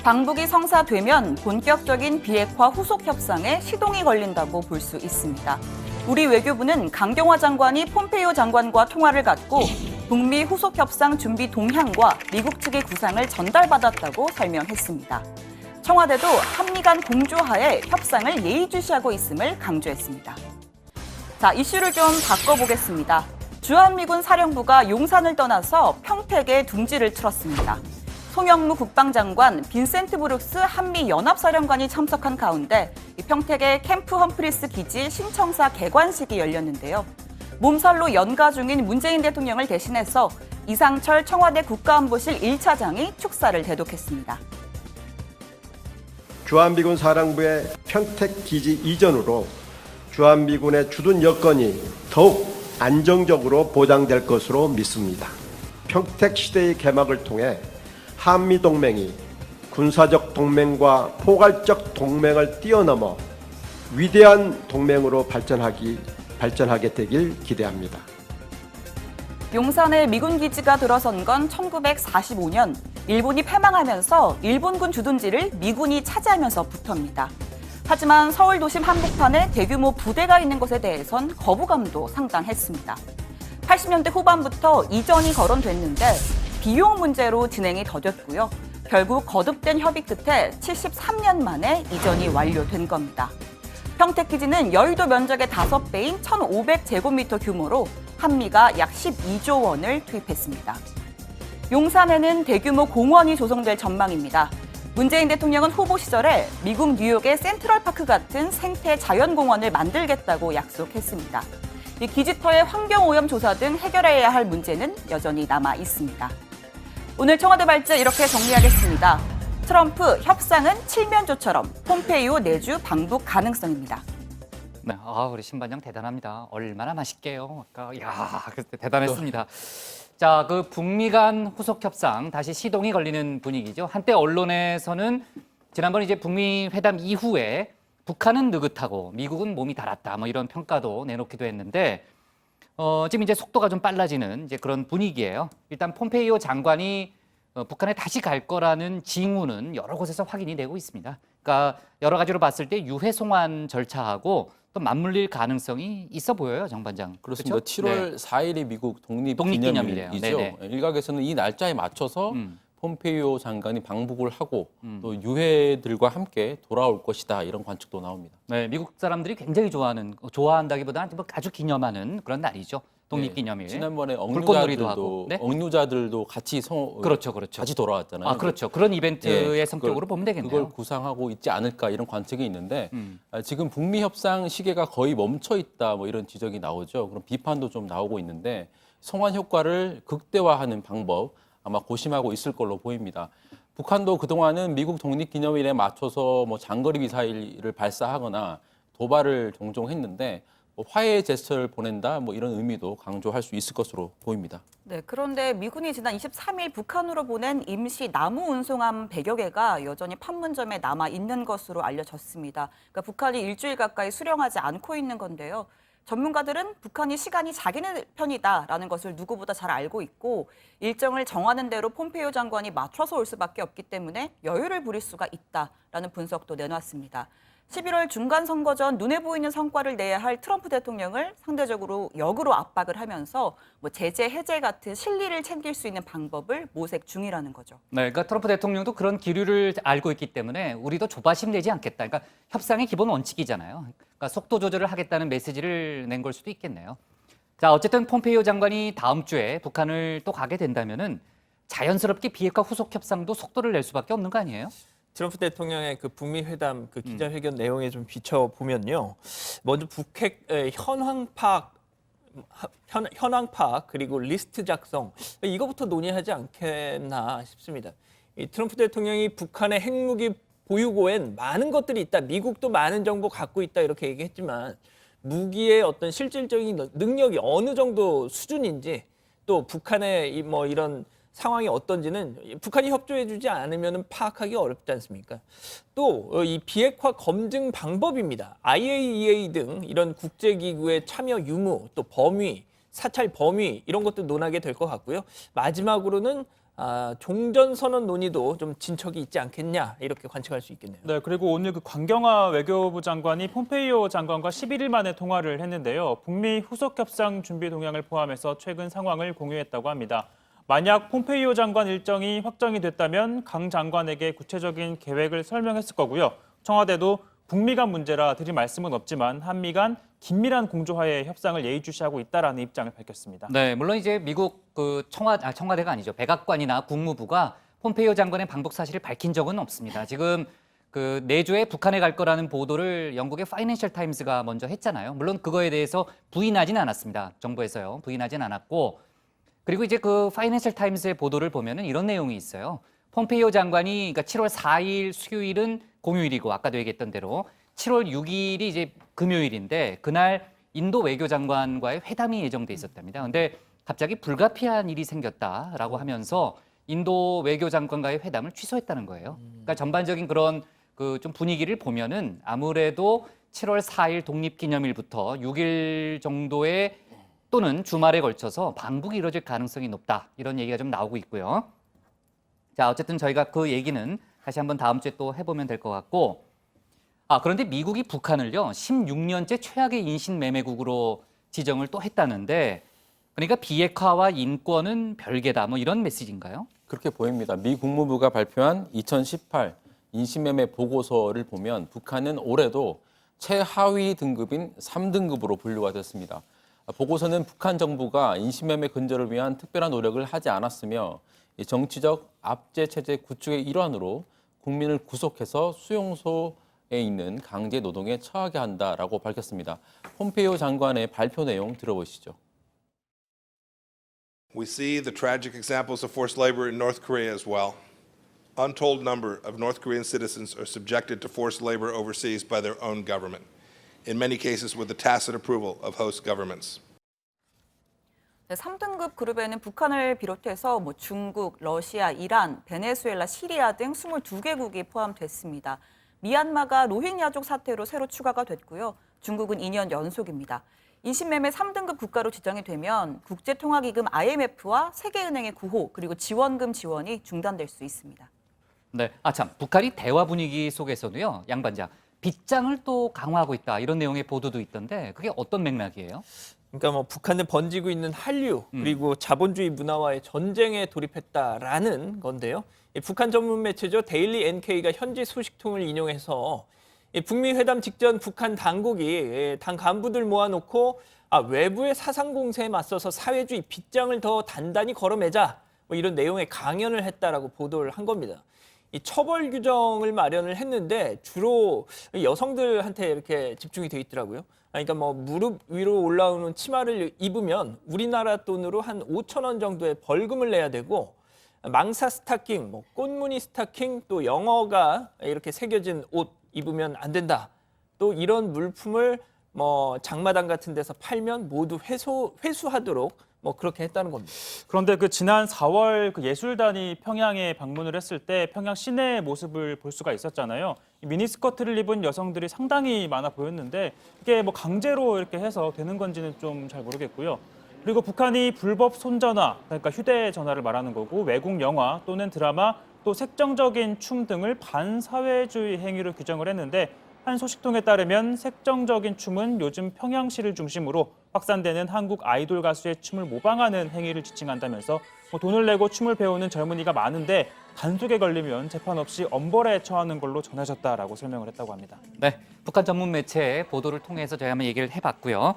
방북이 성사되면 본격적인 비핵화 후속 협상에 시동이 걸린다고 볼 수 있습니다. 우리 외교부는 강경화 장관이 폼페이오 장관과 통화를 갖고 북미 후속 협상 준비 동향과 미국 측의 구상을 전달받았다고 설명했습니다. 청와대도 한미 간 공조하에 협상을 예의주시하고 있음을 강조했습니다. 자, 이슈를 좀 바꿔보겠습니다. 주한미군 사령부가 용산을 떠나서 평택에 둥지를 틀었습니다. 송영무 국방장관, 빈센트 브룩스 한미연합사령관이 참석한 가운데 평택의 캠프 험프리스 기지 신청사 개관식이 열렸는데요. 몸살로 연가 중인 문재인 대통령을 대신해서 이상철 청와대 국가안보실 1차장이 축사를 대독했습니다. 주한미군 사령부의 평택 기지 이전으로 주한미군의 주둔 여건이 더욱 안정적으로 보장될 것으로 믿습니다. 평택 시대의 개막을 통해 한미동맹이 군사적 동맹과 포괄적 동맹을 뛰어넘어 위대한 동맹으로 발전하게 되길 기대합니다. 용산에 미군 기지가 들어선 건 1945년 일본이 패망하면서 일본군 주둔지를 미군이 차지하면서부터입니다. 하지만 서울 도심 한복판에 대규모 부대가 있는 것에 대해선 거부감도 상당했습니다. 80년대 후반부터 이전이 거론됐는데 비용 문제로 진행이 더뎠고요. 결국 거듭된 협의 끝에 73년 만에 이전이 완료된 겁니다. 평택기지는 여의도 면적의 5배인 1,500제곱미터 규모로 한미가 약 12조 원을 투입했습니다. 용산에는 대규모 공원이 조성될 전망입니다. 문재인 대통령은 후보 시절에 미국 뉴욕의 센트럴파크 같은 생태 자연공원을 만들겠다고 약속했습니다. 이 기지터의 환경오염 조사 등 해결해야 할 문제는 여전히 남아 있습니다. 오늘 청와대 발제 이렇게 정리하겠습니다. 트럼프 협상은 칠면조처럼 폼페이오 내주 방북 가능성입니다. 네, 우리 신반장 대단합니다. 얼마나 맛있게요. 아까 대단했습니다. 자, 그 북미 간 후속 협상 다시 시동이 걸리는 분위기죠. 한때 언론에서는 지난번 이제 북미 회담 이후에 북한은 느긋하고 미국은 몸이 달았다, 뭐 이런 평가도 내놓기도 했는데 지금 이제 속도가 좀 빨라지는 이제 그런 분위기예요. 일단 폼페이오 장관이 북한에 다시 갈 거라는 징후는 여러 곳에서 확인이 되고 있습니다. 그러니까 여러 가지로 봤을 때 유해 송환 절차하고 또 맞물릴 가능성이 있어 보여요, 정 반장. 그렇습니다. 그렇죠? 7월 4일이 미국 독립기념일이래요. 독립기념일이죠. 네네. 일각에서는 이 날짜에 맞춰서 폼페이오 장관이 방북을 하고 또 유해들과 함께 돌아올 것이다, 이런 관측도 나옵니다. 네, 미국 사람들이 굉장히 좋아한다기보다는 뭐 아주 기념하는 그런 날이죠. 독립기념일. 네, 지난번에 불꽃놀이도 하고. 네? 억류자들도 같이 그렇죠. 같이 돌아왔잖아요. 그렇죠. 그런 이벤트의 예, 성격으로 보면 되겠네요. 그걸 구상하고 있지 않을까, 이런 관측이 있는데 지금 북미 협상 시계가 거의 멈춰 있다, 뭐 이런 지적이 나오죠. 그럼 비판도 좀 나오고 있는데 성환 효과를 극대화하는 방법 아마 고심하고 있을 걸로 보입니다. 북한도 그동안은 미국 독립기념일에 맞춰서 뭐 장거리 미사일을 발사하거나 도발을 종종 했는데 화해의 제스처를 보낸다, 뭐 이런 의미도 강조할 수 있을 것으로 보입니다. 네, 그런데 미군이 지난 23일 북한으로 보낸 임시 나무 운송함 100여 개가 여전히 판문점에 남아 있는 것으로 알려졌습니다. 그러니까 북한이 일주일 가까이 수령하지 않고 있는 건데요. 전문가들은 북한이 시간이 자기네 편이다라는 것을 누구보다 잘 알고 있고 일정을 정하는 대로 폼페이오 장관이 맞춰서 올 수밖에 없기 때문에 여유를 부릴 수가 있다라는 분석도 내놨습니다. 11월 중간선거 전 눈에 보이는 성과를 내야 할 트럼프 대통령을 상대적으로 역으로 압박을 하면서 뭐 제재 해제 같은 실리를 챙길 수 있는 방법을 모색 중이라는 거죠. 네, 그러니까 트럼프 대통령도 그런 기류를 알고 있기 때문에 우리도 조바심 내지 않겠다. 그러니까 협상의 기본 원칙이잖아요. 그러니까 속도 조절을 하겠다는 메시지를 낸 걸 수도 있겠네요. 자, 어쨌든 폼페이오 장관이 다음 주에 북한을 또 가게 된다면은 자연스럽게 비핵화 후속 협상도 속도를 낼 수밖에 없는 거 아니에요? 트럼프 대통령의 그 북미 회담 그 기자회견 내용에 좀 비춰 보면요. 먼저 북핵 현황 파악 그리고 리스트 작성 이거부터 논의하지 않겠나 싶습니다. 이 트럼프 대통령이 북한의 핵무기 보유고엔 많은 것들이 있다. 미국도 많은 정보 갖고 있다, 이렇게 얘기했지만 무기의 어떤 실질적인 능력이 어느 정도 수준인지 또 북한의 이런 상황이 어떤지는 북한이 협조해주지 않으면 파악하기 어렵지 않습니까? 또 이 비핵화 검증 방법입니다. IAEA 등 이런 국제기구의 참여 유무, 또 범위, 사찰 범위 이런 것도 논하게 될 것 같고요. 마지막으로는 종전선언 논의도 좀 진척이 있지 않겠냐, 이렇게 관측할 수 있겠네요. 네, 그리고 오늘 그 광경화 외교부 장관이 폼페이오 장관과 11일 만에 통화를 했는데요. 북미 후속 협상 준비 동향을 포함해서 최근 상황을 공유했다고 합니다. 만약 폼페이오 장관 일정이 확정이 됐다면 강 장관에게 구체적인 계획을 설명했을 거고요. 청와대도 북미 간 문제라 드릴 말씀은 없지만 한미 간 긴밀한 공조하에 협상을 예의주시하고 있다라는 입장을 밝혔습니다. 네, 물론 이제 미국 그 청와대가 아니죠. 백악관이나 국무부가 폼페이오 장관의 방북 사실을 밝힌 적은 없습니다. 지금 그 내주에 북한에 갈 거라는 보도를 영국의 파이낸셜 타임스가 먼저 했잖아요. 물론 그거에 대해서 부인하진 않았습니다. 정부에서요. 부인하진 않았고, 그리고 이제 그 파이낸셜 타임스의 보도를 보면은 이런 내용이 있어요. 폼페이오 장관이 그러니까 7월 4일 수요일은 공휴일이고 아까도 얘기했던 대로 7월 6일이 이제 금요일인데 그날 인도 외교장관과의 회담이 예정돼 있었답니다. 근데 갑자기 불가피한 일이 생겼다라고 하면서 인도 외교장관과의 회담을 취소했다는 거예요. 그러니까 전반적인 그런 그 좀 분위기를 보면은 아무래도 7월 4일 독립기념일부터 6일 정도의 또는 주말에 걸쳐서 방북이 이루어질 가능성이 높다. 이런 얘기가 좀 나오고 있고요. 자, 어쨌든 저희가 그 얘기는 다시 한번 다음 주에 또 해보면 될 것 같고, 그런데 미국이 북한을요 16년째 최악의 인신매매국으로 지정을 또 했다는데, 그러니까 비핵화와 인권은 별개다, 뭐 이런 메시지인가요? 그렇게 보입니다. 미 국무부가 발표한 2018 인신매매 보고서를 보면 북한은 올해도 최하위 등급인 3등급으로 분류가 됐습니다. 보고서는 북한 정부가 인신매매 근절을 위한 특별한 노력을 하지 않았으며 정치적 압제 체제 구축의 일환으로 국민을 구속해서 수용소에 있는 강제 노동에 처하게 한다라고 밝혔습니다. 폼페이오 장관의 발표 내용 들어보시죠. We see the tragic examples of forced labor in North Korea as well. Untold number of North Korean citizens are subjected to forced labor overseas by their own government, in many cases with the tacit approval of host governments. 3등급 그룹에는 북한을 비롯해서 뭐 중국, 러시아, 이란, 베네수엘라, 시리아 등 22개국이 포함됐습니다. 미얀마가 로힝야족 사태로 새로 추가가 됐고요. 중국은 2년 연속입니다. 인신매매 3등급 국가로 지정이 되면 국제통화기금 IMF와 세계은행의 구호 그리고 지원금 지원이 중단될 수 있습니다. 네, 참 북한이 대화 분위기 속에서도요, 양 반장 빗장을 또 강화하고 있다 이런 내용의 보도도 있던데 그게 어떤 맥락이에요? 그러니까 뭐 북한에 번지고 있는 한류 그리고 자본주의 문화와의 전쟁에 돌입했다라는 건데요. 북한 전문 매체죠 데일리 NK가 현지 소식통을 인용해서 북미 회담 직전 북한 당국이 당 간부들 모아놓고 외부의 사상 공세에 맞서서 사회주의 빗장을 더 단단히 걸어매자 뭐 이런 내용의 강연을 했다라고 보도를 한 겁니다. 이 처벌 규정을 마련을 했는데 주로 여성들한테 이렇게 집중이 돼 있더라고요. 그러니까 뭐 무릎 위로 올라오는 치마를 입으면 우리나라 돈으로 한 5천 원 정도의 벌금을 내야 되고 망사 스타킹, 뭐 꽃무늬 스타킹, 또 영어가 이렇게 새겨진 옷 입으면 안 된다. 또 이런 물품을 뭐 장마당 같은 데서 팔면 모두 회수하도록 뭐 그렇게 했다는 겁니다. 그런데 그 지난 4월 그 예술단이 평양에 방문을 했을 때 평양 시내의 모습을 볼 수가 있었잖아요. 미니스커트를 입은 여성들이 상당히 많아 보였는데 이게 뭐 강제로 이렇게 해서 되는 건지는 좀 잘 모르겠고요. 그리고 북한이 불법 손전화, 그러니까 휴대전화를 말하는 거고 외국 영화 또는 드라마 또 색정적인 춤 등을 반사회주의 행위로 규정을 했는데 한 소식통에 따르면 색정적인 춤은 요즘 평양시를 중심으로 확산되는 한국 아이돌 가수의 춤을 모방하는 행위를 지칭한다면서 돈을 내고 춤을 배우는 젊은이가 많은데 단속에 걸리면 재판 없이 엄벌에 처하는 걸로 전해졌다라고 설명을 했다고 합니다. 네, 북한 전문 매체의 보도를 통해서 저희 한번 얘기를 해봤고요.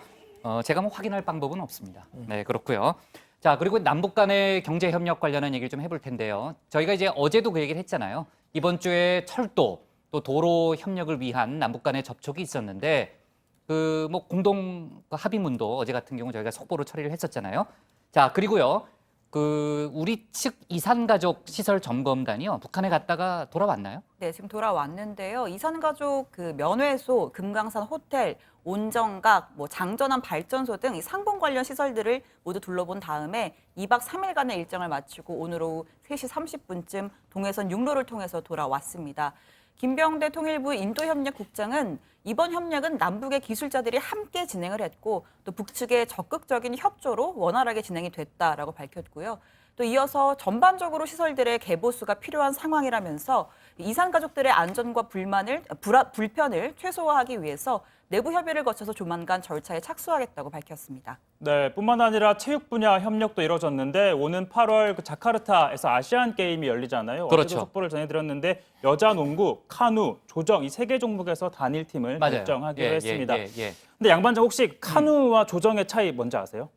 제가 뭐 확인할 방법은 없습니다. 네, 그렇고요. 자, 그리고 남북 간의 경제 협력 관련한 얘기를 좀 해볼 텐데요. 저희가 이제 어제도 그 얘기를 했잖아요. 이번 주에 철도 또 도로 협력을 위한 남북 간의 접촉이 있었는데 그 뭐 공동 합의문도 어제 같은 경우 저희가 속보로 처리를 했었잖아요. 자, 그리고요. 그 우리 측 이산가족 시설 점검단이요. 북한에 갔다가 돌아왔나요? 네, 지금 돌아왔는데요. 이산가족 그 면회소, 금강산 호텔, 온정각, 뭐 장전함 발전소 등 이 상봉 관련 시설들을 모두 둘러본 다음에 2박 3일간의 일정을 마치고 오늘 오후 3시 30분쯤 동해선 육로를 통해서 돌아왔습니다. 김병대 통일부 인도협력국장은 이번 협력은 남북의 기술자들이 함께 진행을 했고 또 북측의 적극적인 협조로 원활하게 진행이 됐다라고 밝혔고요. 또 이어서 전반적으로 시설들의 개보수가 필요한 상황이라면서 이산 가족들의 안전과 불편을 최소화하기 위해서 내부 협의를 거쳐서 조만간 절차에 착수하겠다고 밝혔습니다. 네, 뿐만 아니라 체육 분야 협력도 이뤄졌는데 오는 8월 그 자카르타에서 아시안 게임이 열리잖아요. 그렇죠. 어제도 속보를 전해드렸는데 여자 농구, 카누, 조정 이 3개 종목에서 단일팀을 맞아요. 결정하기로 예, 했습니다. 예. 근데 양반장 혹시 카누와 조정의 차이 뭔지 아세요?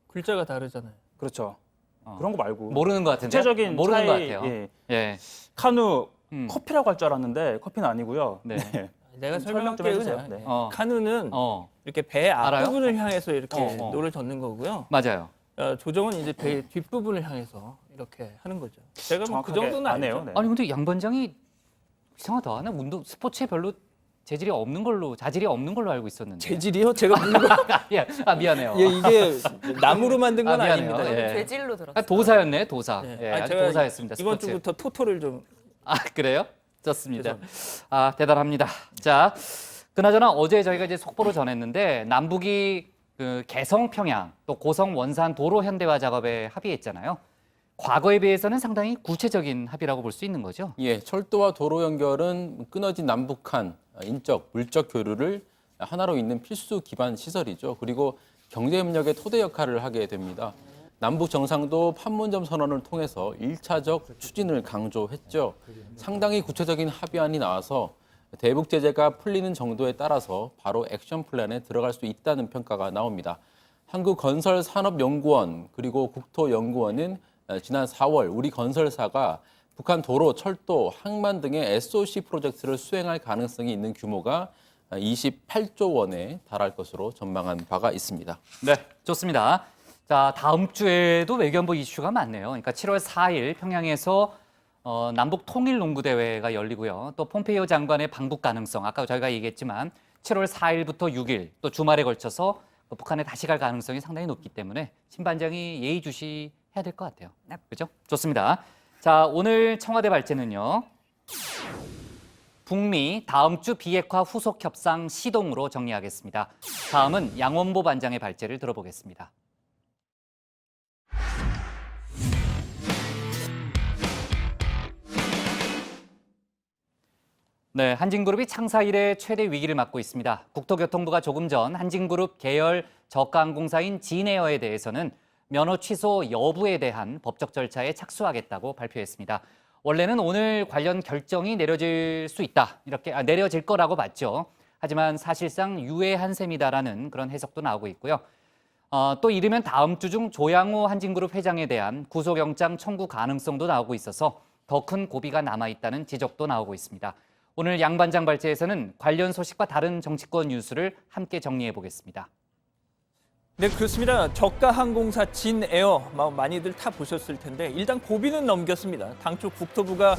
글자가 다르잖아요. 그렇죠. 그런 거 말고 모르는 것 같은데. 구체적인 모르는 차이, 것 같아요. 예. 예. 카누 커피라고 할 줄 알았는데 커피는 아니고요. 네. 네. 내가 설명 좀 설명할게요. 해주세요. 그냥. 네. 카누는 이렇게 배 알아요? 앞부분을 향해서 이렇게 어. 노를 젓는 거고요. 맞아요. 조정은 이제 배 뒷부분을 향해서 이렇게 하는 거죠. 제가 뭐 그 정확하게 정도는 안 해요. 아니죠. 네. 아니 근데 양 반장이 이상하다. 나 운동 스포츠에 별로 자질이 없는 걸로 알고 있었는데. 재질이요? 제가 물건 미안해요. 예, 이게 나무로 만든 건 미안해요. 아닙니다. 예. 죄질로 들었어요. 도사였네, 도사. 네. 예, 아니, 아주 제가 도사였습니다. 이번 스포츠에. 주부터 토토를 좀 그래요? 좋습니다. 대단합니다. 자, 그나저나 어제 저희가 이제 속보로 전했는데 남북이 그 개성 평양 또 고성 원산 도로 현대화 작업에 합의했잖아요. 과거에 비해서는 상당히 구체적인 합의라고 볼 수 있는 거죠. 예, 철도와 도로 연결은 끊어진 남북한 인적, 물적 교류를 하나로 잇는 필수 기반 시설이죠. 그리고 경제협력의 토대 역할을 하게 됩니다. 남북 정상도 판문점 선언을 통해서 1차적 추진을 강조했죠. 상당히 구체적인 합의안이 나와서 대북 제재가 풀리는 정도에 따라서 바로 액션 플랜에 들어갈 수 있다는 평가가 나옵니다. 한국건설산업연구원 그리고 국토연구원은 지난 4월 우리 건설사가 북한 도로, 철도, 항만 등의 SOC 프로젝트를 수행할 가능성이 있는 규모가 28조 원에 달할 것으로 전망한 바가 있습니다. 네, 좋습니다. 자, 다음 주에도 외교안보 이슈가 많네요. 그러니까 7월 4일 평양에서 남북 통일 농구 대회가 열리고요. 또 폼페이오 장관의 방북 가능성, 아까 저희가 얘기했지만 7월 4일부터 6일 또 주말에 걸쳐서 북한에 다시 갈 가능성이 상당히 높기 때문에 신 반장이 예의주시해야 될 것 같아요. 네. 그렇죠? 좋습니다. 자, 오늘 청와대 발제는요. 북미 다음 주 비핵화 후속 협상 시동으로 정리하겠습니다. 다음은 양원보 반장의 발제를 들어보겠습니다. 네, 한진그룹이 창사 이래 최대 위기를 맞고 있습니다. 국토교통부가 조금 전 한진그룹 계열 저가항공사인 진에어에 대해서는 면허 취소 여부에 대한 법적 절차에 착수하겠다고 발표했습니다. 원래는 오늘 관련 결정이 내려질 수 있다, 이렇게 내려질 거라고 봤죠. 하지만 사실상 유예한 셈이다라는 그런 해석도 나오고 있고요. 또 이르면 다음 주 중 조양호 한진그룹 회장에 대한 구속영장 청구 가능성도 나오고 있어서 더 큰 고비가 남아있다는 지적도 나오고 있습니다. 오늘 양 반장 발제에서는 관련 소식과 다른 정치권 뉴스를 함께 정리해 보겠습니다. 네, 그렇습니다. 저가 항공사 진에어 많이들 타 보셨을 텐데 일단 고비는 넘겼습니다. 당초 국토부가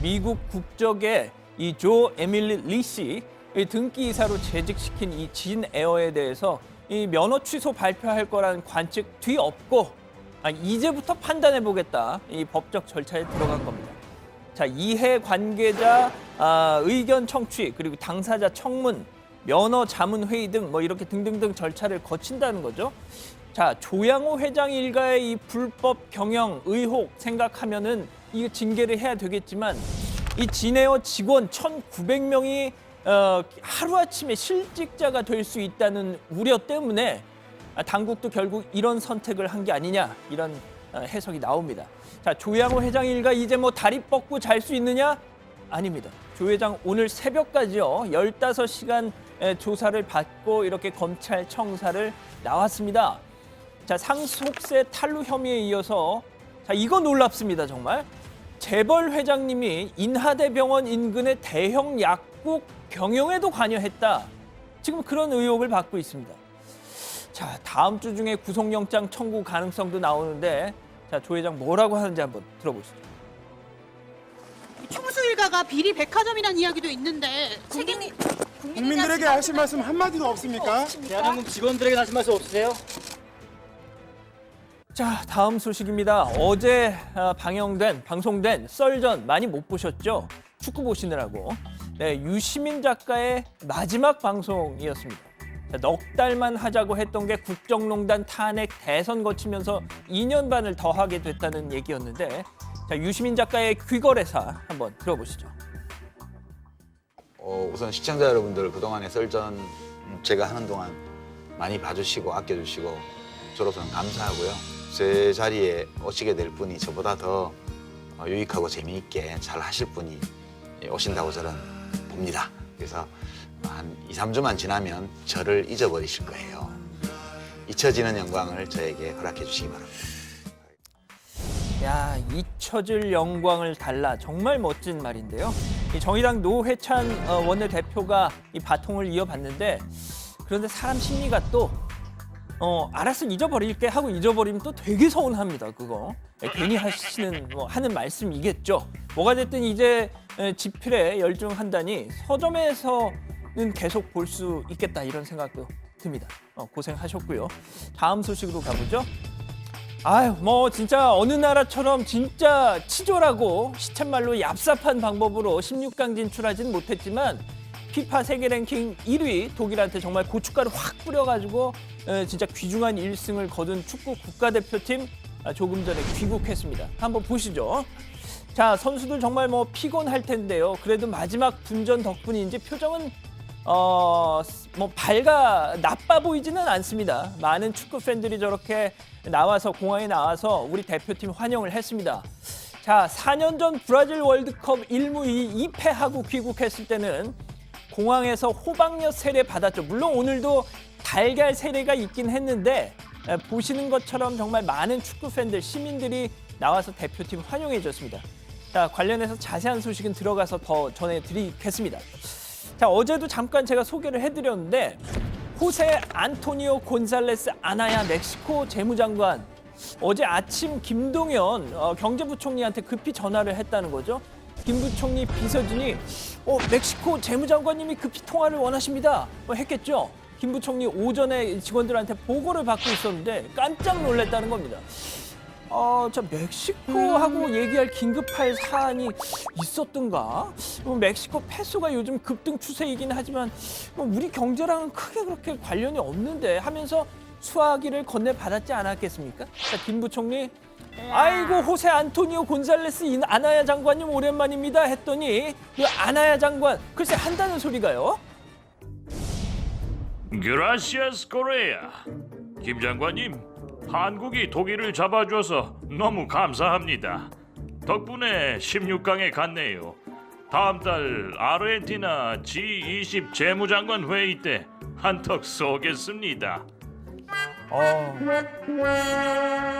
미국 국적의 이 조 에밀리 리씨 등기 이사로 재직시킨 이 진에어에 대해서 이 면허 취소 발표할 거라는 관측 뒤엎고 이제부터 판단해 보겠다. 이 법적 절차에 들어간 겁니다. 자, 이해 관계자 의견 청취 그리고 당사자 청문, 면허 자문 회의 등 이렇게 등등등 절차를 거친다는 거죠. 자, 조양호 회장 일가의 이 불법 경영 의혹 생각하면은 이거 징계를 해야 되겠지만 이 진에어 직원 1,900명이 하루아침에 실직자가 될 수 있다는 우려 때문에 당국도 결국 이런 선택을 한 게 아니냐 이런 해석이 나옵니다. 자, 조양호 회장 일가 이제 다리 뻗고 잘 수 있느냐? 아닙니다. 조 회장 오늘 새벽까지요 15시간 조사를 받고 이렇게 검찰 청사를 나왔습니다. 자, 상속세 탈루 혐의에 이어서 자, 이거 놀랍습니다. 정말 재벌 회장님이 인하대병원 인근의 대형 약국 경영에도 관여했다. 지금 그런 의혹을 받고 있습니다. 자, 다음 주 중에 구속영장 청구 가능성도 나오는데 자, 조 회장 뭐라고 하는지 한번 들어보시죠. 총수 일가가 비리 백화점이라는 이야기도 있는데 국민들에게 하실 말씀 한마디도 없습니까? 대한항공 직원들에게 하실 말씀 없으세요? 자, 다음 소식입니다. 어제 방송된 썰전 많이 못 보셨죠? 축구 보시느라고. 네, 유시민 작가의 마지막 방송이었습니다. 자, 넉 달만 하자고 했던 게 국정농단 탄핵 대선 거치면서 2년 반을 더 하게 됐다는 얘기였는데 자, 유시민 작가의 귀거래사 한번 들어보시죠. 우선 시청자 여러분들 그동안의 썰전 제가 하는 동안 많이 봐주시고 아껴주시고 저로서는 감사하고요. 제 자리에 오시게 될 분이 저보다 더 유익하고 재미있게 잘 하실 분이 오신다고 저는 봅니다. 그래서 한 2, 3주만 지나면 저를 잊어버리실 거예요. 잊혀지는 영광을 저에게 허락해 주시기 바랍니다. 야, 잊혀질 영광을 달라. 정말 멋진 말인데요. 이 정의당 노회찬 원내대표가 이 바통을 이어봤는데 그런데 사람 심리가 또 알았어 잊어버릴게 하고 잊어버리면 또 되게 서운합니다. 그거 괜히 하는 말씀이겠죠. 뭐가 됐든 이제 집필에 열중한다니 서점에서는 계속 볼 수 있겠다 이런 생각도 듭니다. 고생하셨고요. 다음 소식으로 가보죠. 아유, 뭐 진짜 어느 나라처럼 진짜 치졸하고 시쳇말로 얍삽한 방법으로 16강 진출하진 못했지만 피파 세계 랭킹 1위 독일한테 정말 고춧가루 확 뿌려가지고 진짜 귀중한 1승을 거둔 축구 국가대표팀 조금 전에 귀국했습니다. 한번 보시죠. 자, 선수들 정말 뭐 피곤할 텐데요. 그래도 마지막 분전 덕분인지 표정은 뭐 나빠 보이지는 않습니다. 많은 축구 팬들이 저렇게 나와서 공항에 나와서 우리 대표팀 환영을 했습니다. 자, 4년 전 브라질 월드컵 1무 2패하고 귀국했을 때는 공항에서 호박엿 세례 받았죠. 물론 오늘도 달걀 세례가 있긴 했는데 보시는 것처럼 정말 많은 축구 팬들, 시민들이 나와서 대표팀 환영해 줬습니다. 자, 관련해서 자세한 소식은 들어가서 더 전해드리겠습니다. 자, 어제도 잠깐 제가 소개를 해드렸는데 호세 안토니오 곤살레스 아나야 멕시코 재무장관 어제 아침 김동연 경제부총리한테 급히 전화를 했다는 거죠. 김 부총리 비서진이 멕시코 재무장관님이 급히 통화를 원하십니다. 했겠죠. 김 부총리 오전에 직원들한테 보고를 받고 있었는데 깜짝 놀랐다는 겁니다. 저 멕시코하고 얘기할 긴급할 사안이 있었던가? 멕시코 페소가 요즘 급등 추세이긴 하지만 우리 경제랑은 크게 그렇게 관련이 없는데 하면서 수화기를 건네받았지 않았겠습니까? 자, 김 부총리 아이고 호세 안토니오 곤살레스 아나야 장관님 오랜만입니다 했더니 그 아나야 장관 글쎄 한다는 소리가요. 그라시아스 코레아. 김 장관님, 한국이 독일을 잡아줘서 너무 감사합니다. 덕분에 16강에 갔네요. 다음 달 아르헨티나 G20 재무장관 회의 때 한턱 쏘겠습니다.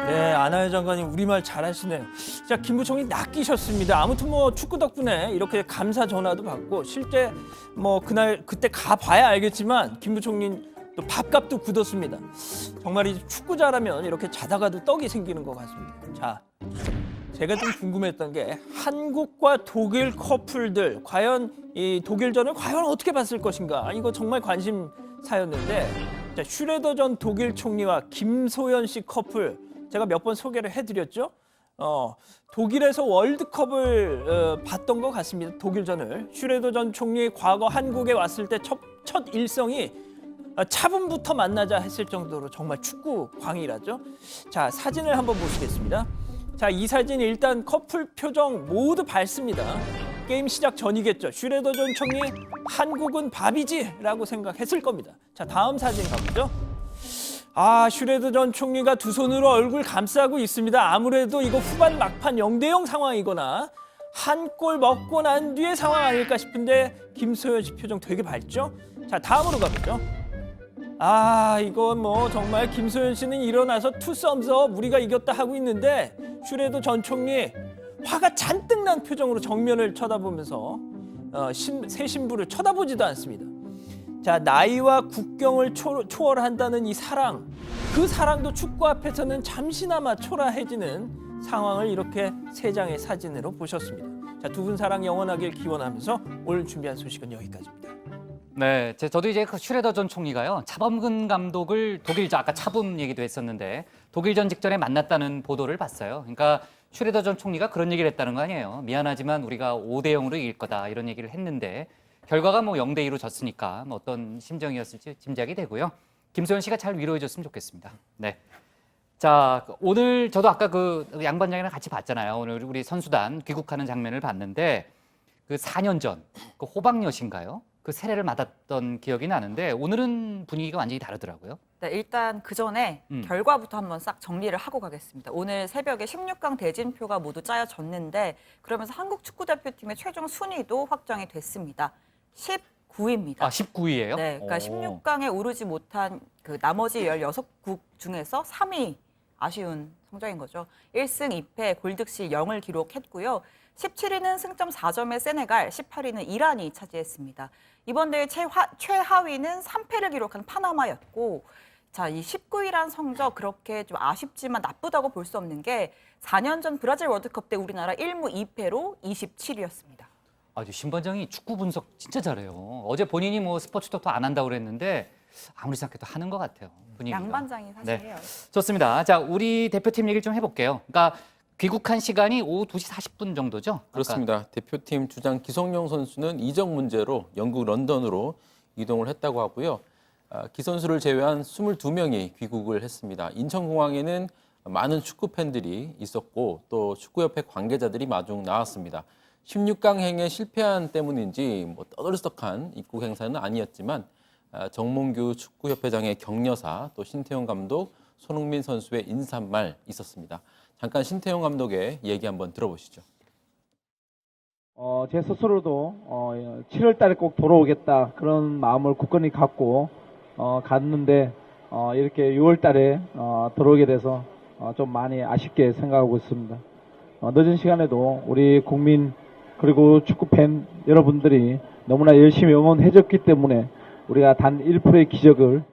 네, 아나야 장관님 우리말 잘하시네요. 자, 김 부총리 낚이셨습니다. 아무튼 뭐 축구 덕분에 이렇게 감사 전화도 받고 실제 뭐 그때 가봐야 알겠지만 김 부총리 또 밥값도 굳었습니다. 정말 이 축구 잘하면 이렇게 자다가도 떡이 생기는 것 같습니다. 자, 제가 좀 궁금했던 게 한국과 독일 커플들 과연 이 독일전을 과연 어떻게 봤을 것인가? 이거 정말 관심사였는데 자, 슈레더 전 독일 총리와 김소연 씨 커플 제가 몇 번 소개를 해드렸죠. 독일에서 월드컵을 봤던 것 같습니다. 독일전을. 슈레더 전 총리 과거 한국에 왔을 때 첫 일성이 차분부터 만나자 했을 정도로 정말 축구 광이라죠. 자, 사진을 한번 보시겠습니다. 자, 이 사진 일단 커플 표정 모두 밝습니다. 게임 시작 전이겠죠. 슈레더 전 총리 한국은 밥이지라고 생각했을 겁니다. 자, 다음 사진 가보죠. 슈레더 전 총리가 두 손으로 얼굴 감싸고 있습니다. 아무래도 이거 후반 막판 0대0 상황이거나 한 골 먹고 난 뒤의 상황 아닐까 싶은데 김소연 씨 표정 되게 밝죠? 자, 다음으로 가보죠. 이건 뭐 정말 김소연 씨는 일어나서 투 썸스업 우리가 이겼다 하고 있는데 슈레더 전 총리 화가 잔뜩 난 표정으로 정면을 쳐다보면서 새 신부를 쳐다보지도 않습니다. 자, 나이와 국경을 초월한다는 이 사랑, 그 사랑도 축구 앞에서는 잠시나마 초라해지는 상황을 이렇게 세 장의 사진으로 보셨습니다. 자, 두 분 사랑 영원하길 기원하면서 오늘 준비한 소식은 여기까지입니다. 네, 저도 이제 그 슈레더 전 총리가요 차범근 감독을 독일전 아까 차범 얘기도 했었는데 독일전 직전에 만났다는 보도를 봤어요. 그러니까 슈레더 전 총리가 그런 얘기를 했다는 거 아니에요. 미안하지만 우리가 5대0으로 이길 거다 이런 얘기를 했는데 결과가 뭐 0대2로 졌으니까 뭐 어떤 심정이었을지 짐작이 되고요. 김소연 씨가 잘 위로해줬으면 좋겠습니다. 네. 자, 오늘 저도 아까 그 양반장이랑 같이 봤잖아요. 오늘 우리 선수단 귀국하는 장면을 봤는데 그 4년 전 그 호박엿인가요? 그 세례를 맞았던 기억이 나는데 오늘은 분위기가 완전히 다르더라고요. 네, 일단 그 전에 결과부터 한번 싹 정리를 하고 가겠습니다. 오늘 새벽에 16강 대진표가 모두 짜여졌는데 그러면서 한국 축구대표팀의 최종 순위도 확정이 됐습니다. 19위입니다. 아, 19위예요? 네, 그러니까 16강에 오르지 못한 그 나머지 16국 중에서 3위 아쉬운 성적인 거죠. 1승 2패 골득실 0을 기록했고요. 17위는 승점 4점의 세네갈, 18위는 이란이 차지했습니다. 이번 대회 최하위는 3패를 기록한 파나마였고, 자, 이 19위란 성적 그렇게 좀 아쉽지만 나쁘다고 볼 수 없는 게 4년 전 브라질 월드컵 때 우리나라 1무 2패로 27위였습니다. 아주 신반장이 축구 분석 진짜 잘해요. 어제 본인이 뭐 스포츠 토크 안 한다고 그랬는데 아무리 생각해도 하는 것 같아요. 분위기가. 양반장이 사실 해요. 좋습니다. 자, 우리 대표팀 얘기를 좀 해볼게요. 그러니까 귀국한 시간이 오후 2시 40분 정도죠? 그렇습니다. 대표팀 주장 기성용 선수는 이적 문제로 영국 런던으로 이동을 했다고 하고요. 기 선수를 제외한 22명이 귀국을 했습니다. 인천공항에는 많은 축구 팬들이 있었고 또 축구협회 관계자들이 마중 나왔습니다. 16강 행에 실패한 때문인지 뭐 떠들썩한 입국 행사는 아니었지만 정몽규 축구협회장의 격려사, 또 신태용 감독, 손흥민 선수의 인사말 있었습니다. 잠깐 신태용 감독의 얘기 한번 들어보시죠. 제 스스로도 7월 달에 꼭 돌아오겠다 그런 마음을 굳건히 갖고 갔는데 이렇게 6월 달에 들어오게 돼서 좀 많이 아쉽게 생각하고 있습니다. 늦은 시간에도 우리 국민 그리고 축구 팬 여러분들이 너무나 열심히 응원해줬기 때문에 우리가 단 1%의 기적을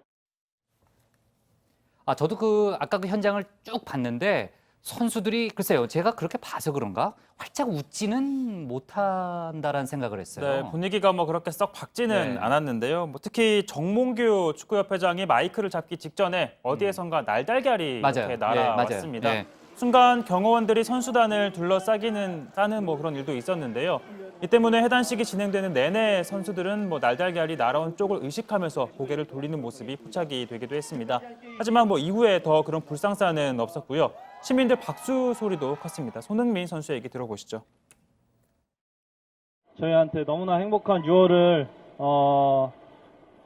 저도 그 아까 그 현장을 쭉 봤는데 선수들이 글쎄요, 제가 그렇게 봐서 그런가 활짝 웃지는 못한다라는 생각을 했어요. 네, 분위기가 뭐 그렇게 썩 밝지는 네. 않았는데요. 뭐 특히 정몽규 축구협회장이 마이크를 잡기 직전에 어디에선가 날달걀이 맞아요. 이렇게 날아왔습니다. 네, 맞아요. 순간 경호원들이 선수단을 둘러싸는 뭐 그런 일도 있었는데요. 이 때문에 해단식이 진행되는 내내 선수들은 뭐 날달걀이 날아온 쪽을 의식하면서 고개를 돌리는 모습이 포착이 되기도 했습니다. 하지만 뭐 이후에 더 그런 불상사는 없었고요. 시민들 박수 소리도 컸습니다. 손흥민 선수의 얘기 들어보시죠. 저희한테 너무나 행복한 6월을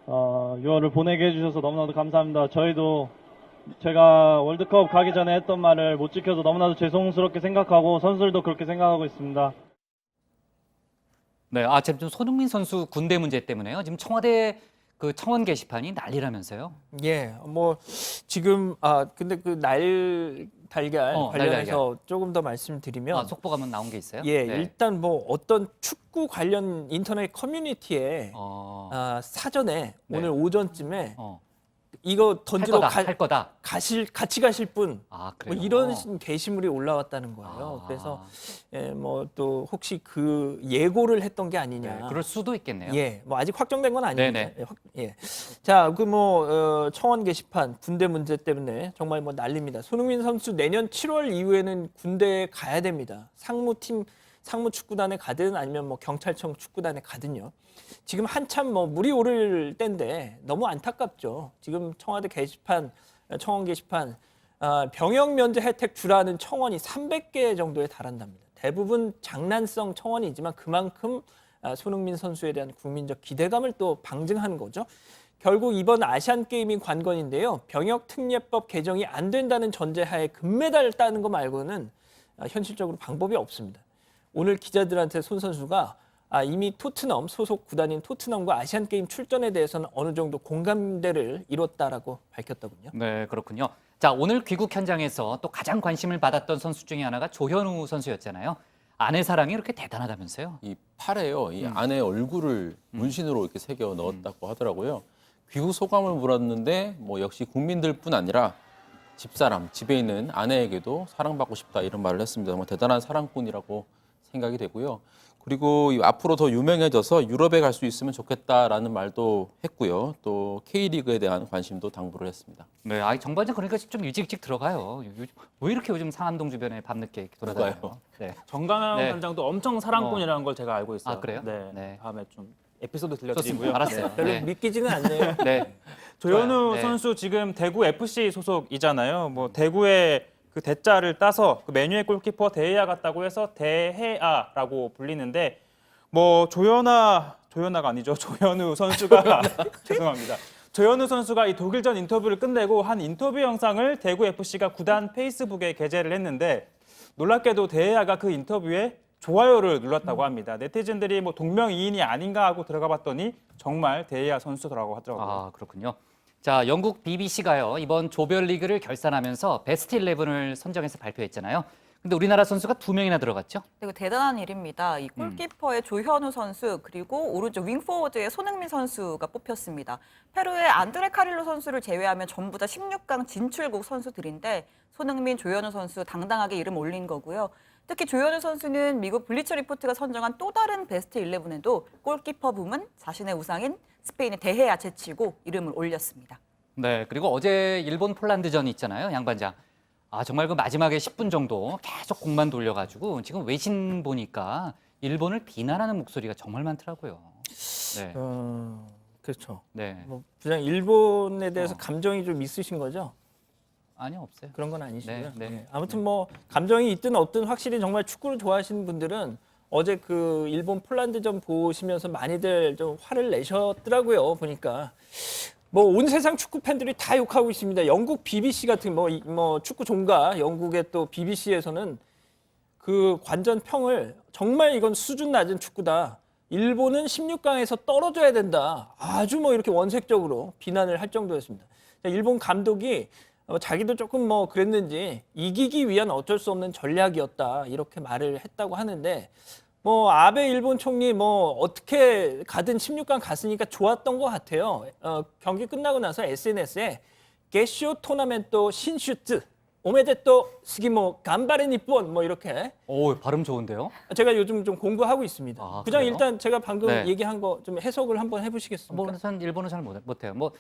6월을 보내게 해주셔서 너무나도 감사합니다. 저희도 제가 월드컵 가기 전에 했던 말을 못 지켜서 너무나도 죄송스럽게 생각하고 선수들도 그렇게 생각하고 있습니다. 네, 지금 손흥민 선수 군대 문제 때문에요. 지금 청와대 그 청원 게시판이 난리라면서요? 예, 뭐 지금 근데 그 달걀 관련해서 조금 더 말씀드리면 속보가 나온 게 있어요? 예, 네. 일단 뭐 어떤 축구 관련 인터넷 커뮤니티에 사전에 네. 오늘 오전쯤에 이거 던지러 할 거다. 같이 가실 분 뭐 그래요? 이런 게시물이 올라왔다는 거예요. 그래서 뭐 또 혹시 그 예고를 했던 게 아니냐. 네, 그럴 수도 있겠네요. 예, 뭐 아직 확정된 건 아닙니다. 네네. 예. 자, 그 뭐 청원 게시판 군대 문제 때문에 정말 뭐 난립니다. 손흥민 선수 내년 7월 이후에는 군대에 가야 됩니다. 상무 축구단에 가든 아니면 뭐 경찰청 축구단에 가든요. 지금 한참 뭐 물이 오를 때인데 너무 안타깝죠. 지금 청와대 청원 게시판 병역 면제 혜택 주라는 청원이 300개 정도에 달한답니다. 대부분 장난성 청원이지만 그만큼 손흥민 선수에 대한 국민적 기대감을 또 방증하는 거죠. 결국 이번 아시안게임이 관건인데요. 병역특례법 개정이 안 된다는 전제하에 금메달 따는 거 말고는 현실적으로 방법이 없습니다. 오늘 기자들한테 손 선수가 이미 토트넘 소속 구단인 토트넘과 아시안게임 출전에 대해서는 어느 정도 공감대를 이뤘다라고 밝혔더군요. 네, 그렇군요. 자, 오늘 귀국 현장에서 또 가장 관심을 받았던 선수 중에 하나가 조현우 선수였잖아요. 아내 사랑이 이렇게 대단하다면서요? 이 팔에요. 이 아내의 얼굴을 문신으로 이렇게 새겨 넣었다고 하더라고요. 귀국 소감을 물었는데 뭐 역시 국민들뿐 아니라 집사람, 집에 있는 아내에게도 사랑받고 싶다 이런 말을 했습니다. 정말 대단한 사랑꾼이라고 생각이 되고요. 그리고 앞으로 더 유명해져서 유럽에 갈 수 있으면 좋겠다라는 말도 했고요. 또 K리그에 대한 관심도 당부를 했습니다. 네, 정반장 그러니까 좀 일찍 들어가요. 왜 이렇게 요즘 상암동 주변에 밤늦게 이렇게 돌아다녀요? 네. 정강환 네. 단장도 엄청 사랑꾼이라는 걸 제가 알고 있어요. 그래요? 네. 다음에 좀 에피소드 들려드리고요. 알았어요. 별로 네. 믿기지는 않네요. 네. 조현우 좋아요. 네. 선수 지금 대구 FC 소속이잖아요. 뭐 대구의 그 대자를 따서 그 메뉴의 골키퍼 대해야 같다고 해서 대해아라고 불리는데 뭐 조현아가 아니죠. 조현우 선수가 죄송합니다. 조현우 선수가 이 독일전 인터뷰를 끝내고 한 인터뷰 영상을 대구 FC가 구단 페이스북에 게재를 했는데 놀랍게도 대해아가 그 인터뷰에 좋아요를 눌렀다고 합니다. 네티즌들이 뭐 동명이인이 아닌가 하고 들어가 봤더니 정말 대해아 선수더라고 하더라고요. 아, 그렇군요. 자, 영국 BBC가요. 이번 조별리그를 결산하면서 베스트 11을 선정해서 발표했잖아요. 근데 우리나라 선수가 2명이나 들어갔죠? 이거 대단한 일입니다. 이 골키퍼의 조현우 선수 그리고 오른쪽 윙포워드의 손흥민 선수가 뽑혔습니다. 페루의 안드레 카릴로 선수를 제외하면 전부 다 16강 진출국 선수들인데 손흥민, 조현우 선수 당당하게 이름 올린 거고요. 특히 조현우 선수는 미국 블리처 리포트가 선정한 또 다른 베스트 11에도 골키퍼 부문 자신의 우상인 스페인의 데헤아 제치고 이름을 올렸습니다. 네, 그리고 어제 일본 폴란드전이 있잖아요, 양반장. 아, 정말 그 마지막에 10분 정도 계속 공만 돌려가지고 지금 외신 보니까 일본을 비난하는 목소리가 정말 많더라고요. 네. 그렇죠. 네. 뭐 그냥 일본에 대해서 감정이 좀 있으신 거죠? 아니요, 없어요. 그런 건 아니시고요. 네, 네. 네. 아무튼 뭐 감정이 있든 없든 확실히 정말 축구를 좋아하시는 분들은 어제 그 일본 폴란드전 보시면서 많이들 좀 화를 내셨더라고요. 보니까 뭐 온 세상 축구 팬들이 다 욕하고 있습니다. 영국 BBC 같은 뭐 축구 종가 영국의 또 BBC에서는 그 관전 평을 정말 이건 수준 낮은 축구다. 일본은 16강에서 떨어져야 된다. 아주 뭐 이렇게 원색적으로 비난을 할 정도였습니다. 일본 감독이 자기도 조금 뭐 그랬는지 이기기 위한 어쩔 수 없는 전략이었다 이렇게 말을 했다고 하는데 뭐 아베 일본 총리 뭐 어떻게 가든 16강 갔으니까 좋았던 것 같아요. 경기 끝나고 나서 SNS에 게쇼 토나멘토 신슈트 오메데토 스기모 간바레 니폰 뭐 이렇게 오, 발음 좋은데요? 제가 요즘 좀 공부하고 있습니다. 부장 그래요? 일단 제가 방금 네. 얘기한 거 좀 해석을 한번 해보시겠습니까? 뭐, 전 일본어 잘 못해요. 뭐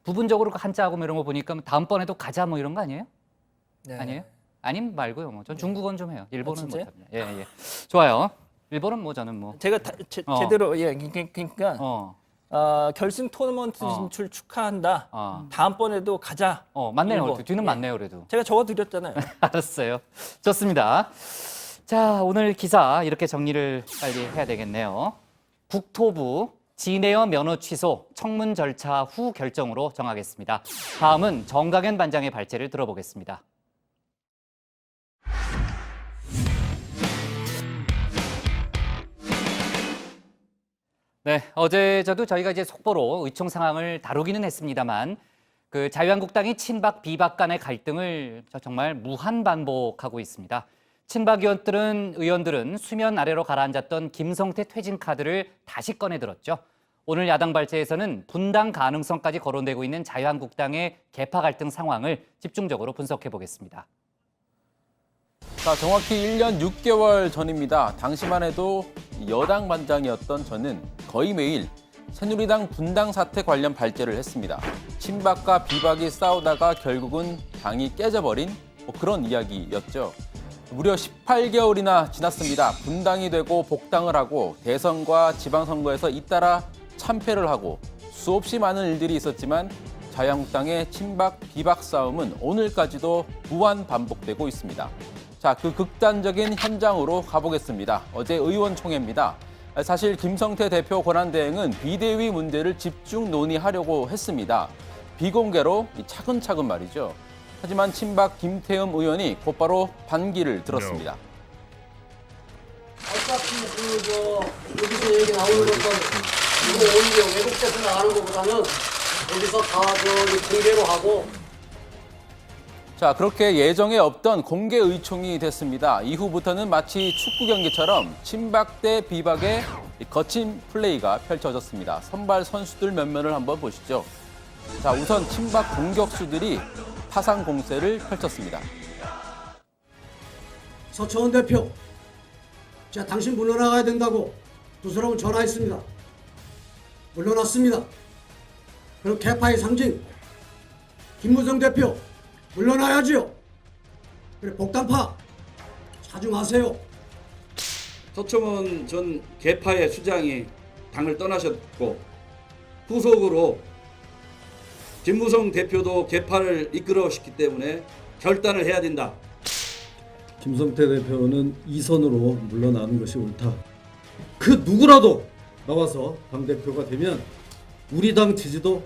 부분적으로 그 한자하고 뭐 이런 거 보니까 다음번에도 가자 뭐 이런 거 아니에요? 네. 아니에요? 아님 말고요. 뭐 전 중국어는 좀 해요. 일본어는 진짜요? 못합니다. 예, 예. 좋아요. 일본은 뭐 저는 뭐 제가 제대로 예 그러니까 결승 토너먼트 진출 축하한다. 다음번에도 가자. 맞네요. 일본. 뒤는 예. 맞네요, 그래도. 제가 적어드렸잖아요. 알았어요. 좋습니다. 자, 오늘 기사 이렇게 정리를 빨리 해야 되겠네요. 국토부 진에어 면허 취소 청문 절차 후 결정으로 정하겠습니다. 다음은 정강현 반장의 발제를 들어보겠습니다. 네, 어제 저희가 이제 속보로 의총 상황을 다루기는 했습니다만 그 자유한국당이 친박 비박 간의 갈등을 정말 무한 반복하고 있습니다. 친박 의원들은 수면 아래로 가라앉았던 김성태 퇴진 카드를 다시 꺼내들었죠. 오늘 야당 발제에서는 분당 가능성까지 거론되고 있는 자유한국당의 계파 갈등 상황을 집중적으로 분석해 보겠습니다. 자, 정확히 1년 6개월 전입니다. 당시만 해도 여당 반장이었던 저는 거의 매일 새누리당 분당 사태 관련 발제를 했습니다. 친박과 비박이 싸우다가 결국은 당이 깨져버린 그런 이야기였죠. 무려 18개월이나 지났습니다. 분당이 되고 복당을 하고 대선과 지방선거에서 잇따라 참패를 하고 수없이 많은 일들이 있었지만 자유한국당의 친박 비박 싸움은 오늘까지도 무한 반복되고 있습니다. 자, 그 극단적인 현장으로 가보겠습니다. 어제 의원총회입니다. 사실 김성태 대표 권한대행은 비대위 문제를 집중 논의하려고 했습니다. 비공개로 차근차근 말이죠. 하지만 친박 김태흠 의원이 곧바로 반기를 들었습니다. 어차피 여기서 얘기 나오는 것도 이거 오히려 외국에서 나가는 것보다는 여기서 다 공개로 하고. 자, 그렇게 예정에 없던 공개 의총이 됐습니다. 이후부터는 마치 축구 경기처럼 친박 대 비박의 거친 플레이가 펼쳐졌습니다. 선발 선수들 면면을 한번 보시죠. 자, 우선 친박 공격수들이 타상 공세를 펼쳤습니다. 서청원 대표, 자, 당신 물러나가야 된다고 부스러운 전화했습니다. 물러났습니다. 그리고 개파의 상징 김무성 대표 물러나야지요. 그래, 복당파 자주 마세요. 서청원 전 개파의 수장이 당을 떠나셨고 후속으로 김무성 대표도 개파를 이끌어오셨기 때문에 결단을 해야 된다. 김성태 대표는 2선으로 물러나는 것이 옳다. 그 누구라도 나와서 당대표가 되면 우리 당 지지도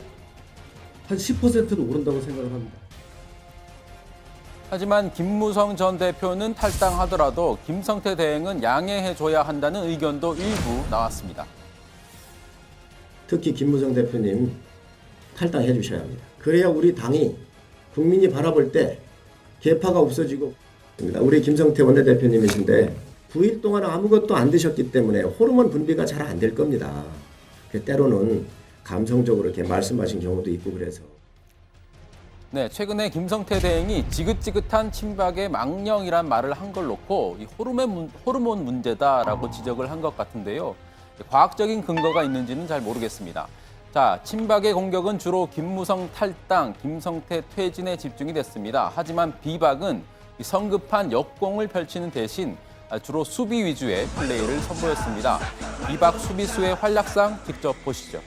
한 10%는 오른다고 생각을 합니다. 하지만 김무성 전 대표는 탈당하더라도 김성태 대행은 양해해줘야 한다는 의견도 일부 나왔습니다. 특히 김무성 대표님 탈당해 주셔야 합니다. 그래야 우리 당이 국민이 바라볼 때 개파가 없어지고 우리 김성태 원내대표님이신데 9일 동안 아무것도 안 드셨기 때문에 호르몬 분비가 잘 안 될 겁니다. 때로는 감성적으로 이렇게 말씀하신 경우도 있고 그래서. 네, 최근에 김성태 대행이 지긋지긋한 친박의 망령이란 말을 한 걸 놓고 이 호르몬 문제다라고 지적을 한 것 같은데요. 과학적인 근거가 있는지는 잘 모르겠습니다. 자, 친박의 공격은 주로 김무성 탈당, 김성태 퇴진에 집중이 됐습니다. 하지만 비박은 성급한 역공을 펼치는 대신 주로 수비 위주의 플레이를 선보였습니다. 비박 수비수의 활약상 직접 보시죠.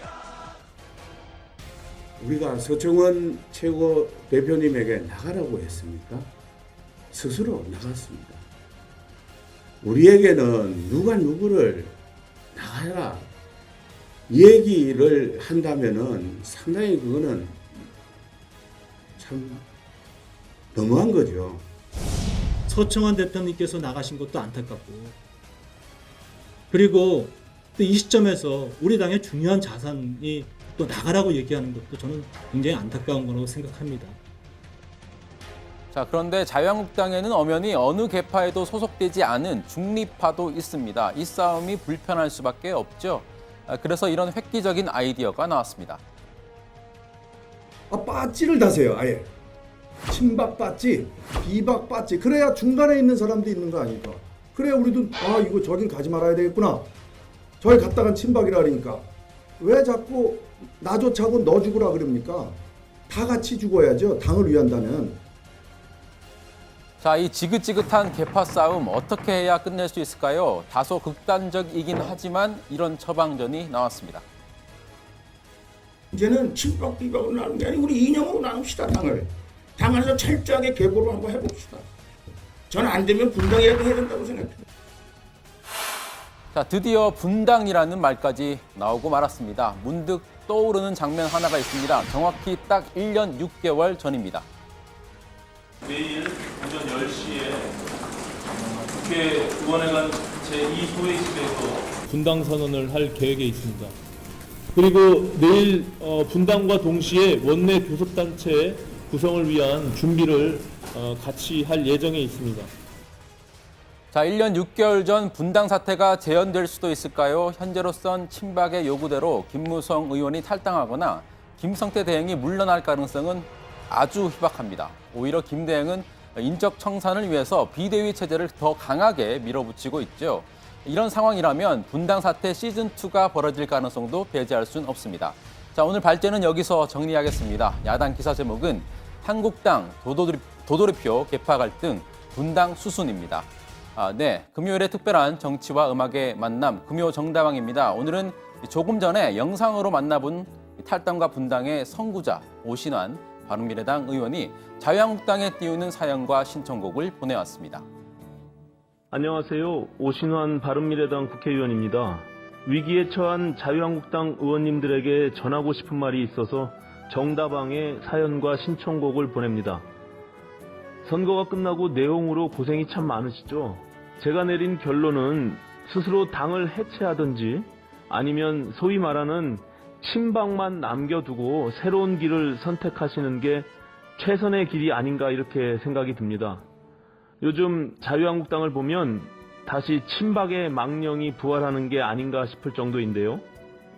우리가 서청원 최고 대표님에게 나가라고 했습니까? 스스로 나갔습니다. 우리에게는 누가 누구를 나가라 얘기를 한다면은 상당히 그거는 참 너무한 거죠. 서청원 대표님께서 나가신 것도 안타깝고, 그리고 또 이 시점에서 우리 당의 중요한 자산이 또 나가라고 얘기하는 것도 저는 굉장히 안타까운 거라고 생각합니다. 자, 그런데 자유한국당에는 엄연히 어느 개파에도 소속되지 않은 중립파도 있습니다. 이 싸움이 불편할 수밖에 없죠. 그래서 이런 획기적인 아이디어가 나왔습니다. 빠찌를 다세요, 아예. 친박 빠찌, 비박 빠찌. 그래야 중간에 있는 사람도 있는 거 아닙니까? 그래야 우리도 이거 저긴 가지 말아야 되겠구나. 저기 갔다간 친박이라 그러니까. 왜 자꾸 나조차고 너 죽으라 그럽니까? 다 같이 죽어야죠, 당을 위한다면. 자, 이 지긋지긋한 개파 싸움 어떻게 해야 끝낼 수 있을까요? 다소 극단적이긴 하지만 이런 처방전이 나왔습니다. 이제는 친박 비박으로 나누는 게 아니고 우리 이념으로 나눕시다. 당 안에서 철저하게 계보를 한번 해봅시다. 저는 안 되면 분당이라도 해야 된다고 생각해요. 자, 드디어 분당이라는 말까지 나오고 말았습니다. 문득 떠오르는 장면 하나가 있습니다. 정확히 딱 1년 6개월 전입니다. 내일 오전 10시에 국회 의원회관 제2소회실에서 분당 선언을 할 계획에 있습니다. 그리고 내일 분당과 동시에 원내 교섭단체 구성을 위한 준비를 같이 할 예정에 있습니다. 자, 1년 6개월 전 분당 사태가 재현될 수도 있을까요? 현재로선 친박의 요구대로 김무성 의원이 탈당하거나 김성태 대행이 물러날 가능성은 아주 희박합니다. 오히려 김 대행은 인적 청산을 위해서 비대위 체제를 더 강하게 밀어붙이고 있죠. 이런 상황이라면 분당 사태 시즌2가 벌어질 가능성도 배제할 수는 없습니다. 자, 오늘 발제는 여기서 정리하겠습니다. 야당 기사 제목은 한국당 도돌이표 개파 갈등 분당 수순입니다. 네, 금요일의 특별한 정치와 음악의 만남 금요 정다방입니다. 오늘은 조금 전에 영상으로 만나본 탈당과 분당의 선구자 오신환 바른미래당 의원이 자유한국당에 띄우는 사연과 신청곡을 보내왔습니다. 안녕하세요. 오신환 바른미래당 국회의원입니다. 위기에 처한 자유한국당 의원님들에게 전하고 싶은 말이 있어서 정다방에 사연과 신청곡을 보냅니다. 선거가 끝나고 내용으로 고생이 참 많으시죠? 제가 내린 결론은 스스로 당을 해체하든지 아니면 소위 말하는 친박만 남겨두고 새로운 길을 선택하시는 게 최선의 길이 아닌가 이렇게 생각이 듭니다. 요즘 자유한국당을 보면 다시 친박의 망령이 부활하는 게 아닌가 싶을 정도인데요.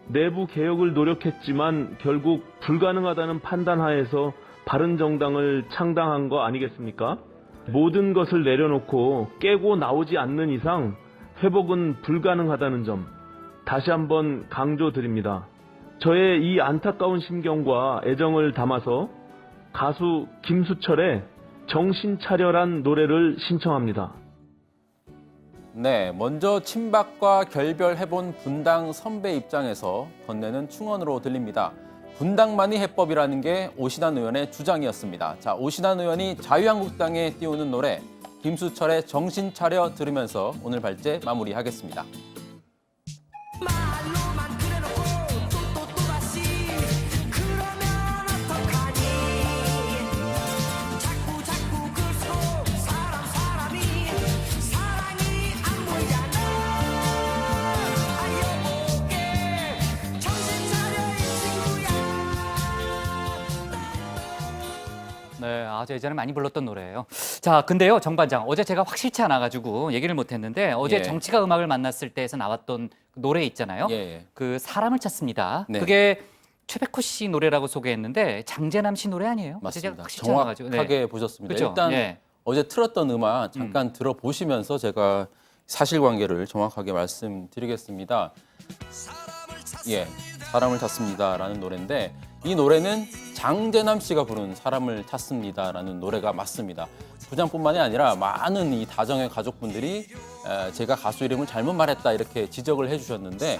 내부 개혁을 노력했지만 결국 불가능하다는 판단하에서 바른정당을 창당한 거 아니겠습니까? 모든 것을 내려놓고 깨고 나오지 않는 이상 회복은 불가능하다는 점 다시 한번 강조드립니다. 저의 이 안타까운 심경과 애정을 담아서 가수 김수철의 정신 차려란 노래를 신청합니다. 네, 먼저 친박과 결별해본 분당 선배 입장에서 건네는 충언으로 들립니다. 분당만이 해법이라는 게 오신환 의원의 주장이었습니다. 자, 오신환 의원이 자유한국당에 띄우는 노래 김수철의 정신 차려 들으면서 오늘 발제 마무리하겠습니다. 네, 아주 예전에 많이 불렀던 노래예요. 자, 근데요, 정 반장, 어제 제가 확실치 않아가지고 얘기를 못했는데 어제 예. 정치가 음악을 만났을 때에서 나왔던 그 노래 있잖아요. 예. 그 사람을 찾습니다. 네. 그게 최백호 씨 노래라고 소개했는데 장재남 씨 노래 아니에요? 어제 제가 맞습니다. 확실치 않아가지고. 정확하게 보셨습니다. 그쵸? 일단 예. 어제 틀었던 음악 잠깐 들어보시면서 제가 사실관계를 정확하게 말씀드리겠습니다. 예, 사람을 찾습니다라는 노래인데 이 노래는 장재남 씨가 부른 사람을 찾습니다라는 노래가 맞습니다. 부장뿐만이 아니라 많은 이 다정의 가족분들이 제가 가수 이름을 잘못 말했다 이렇게 지적을 해주셨는데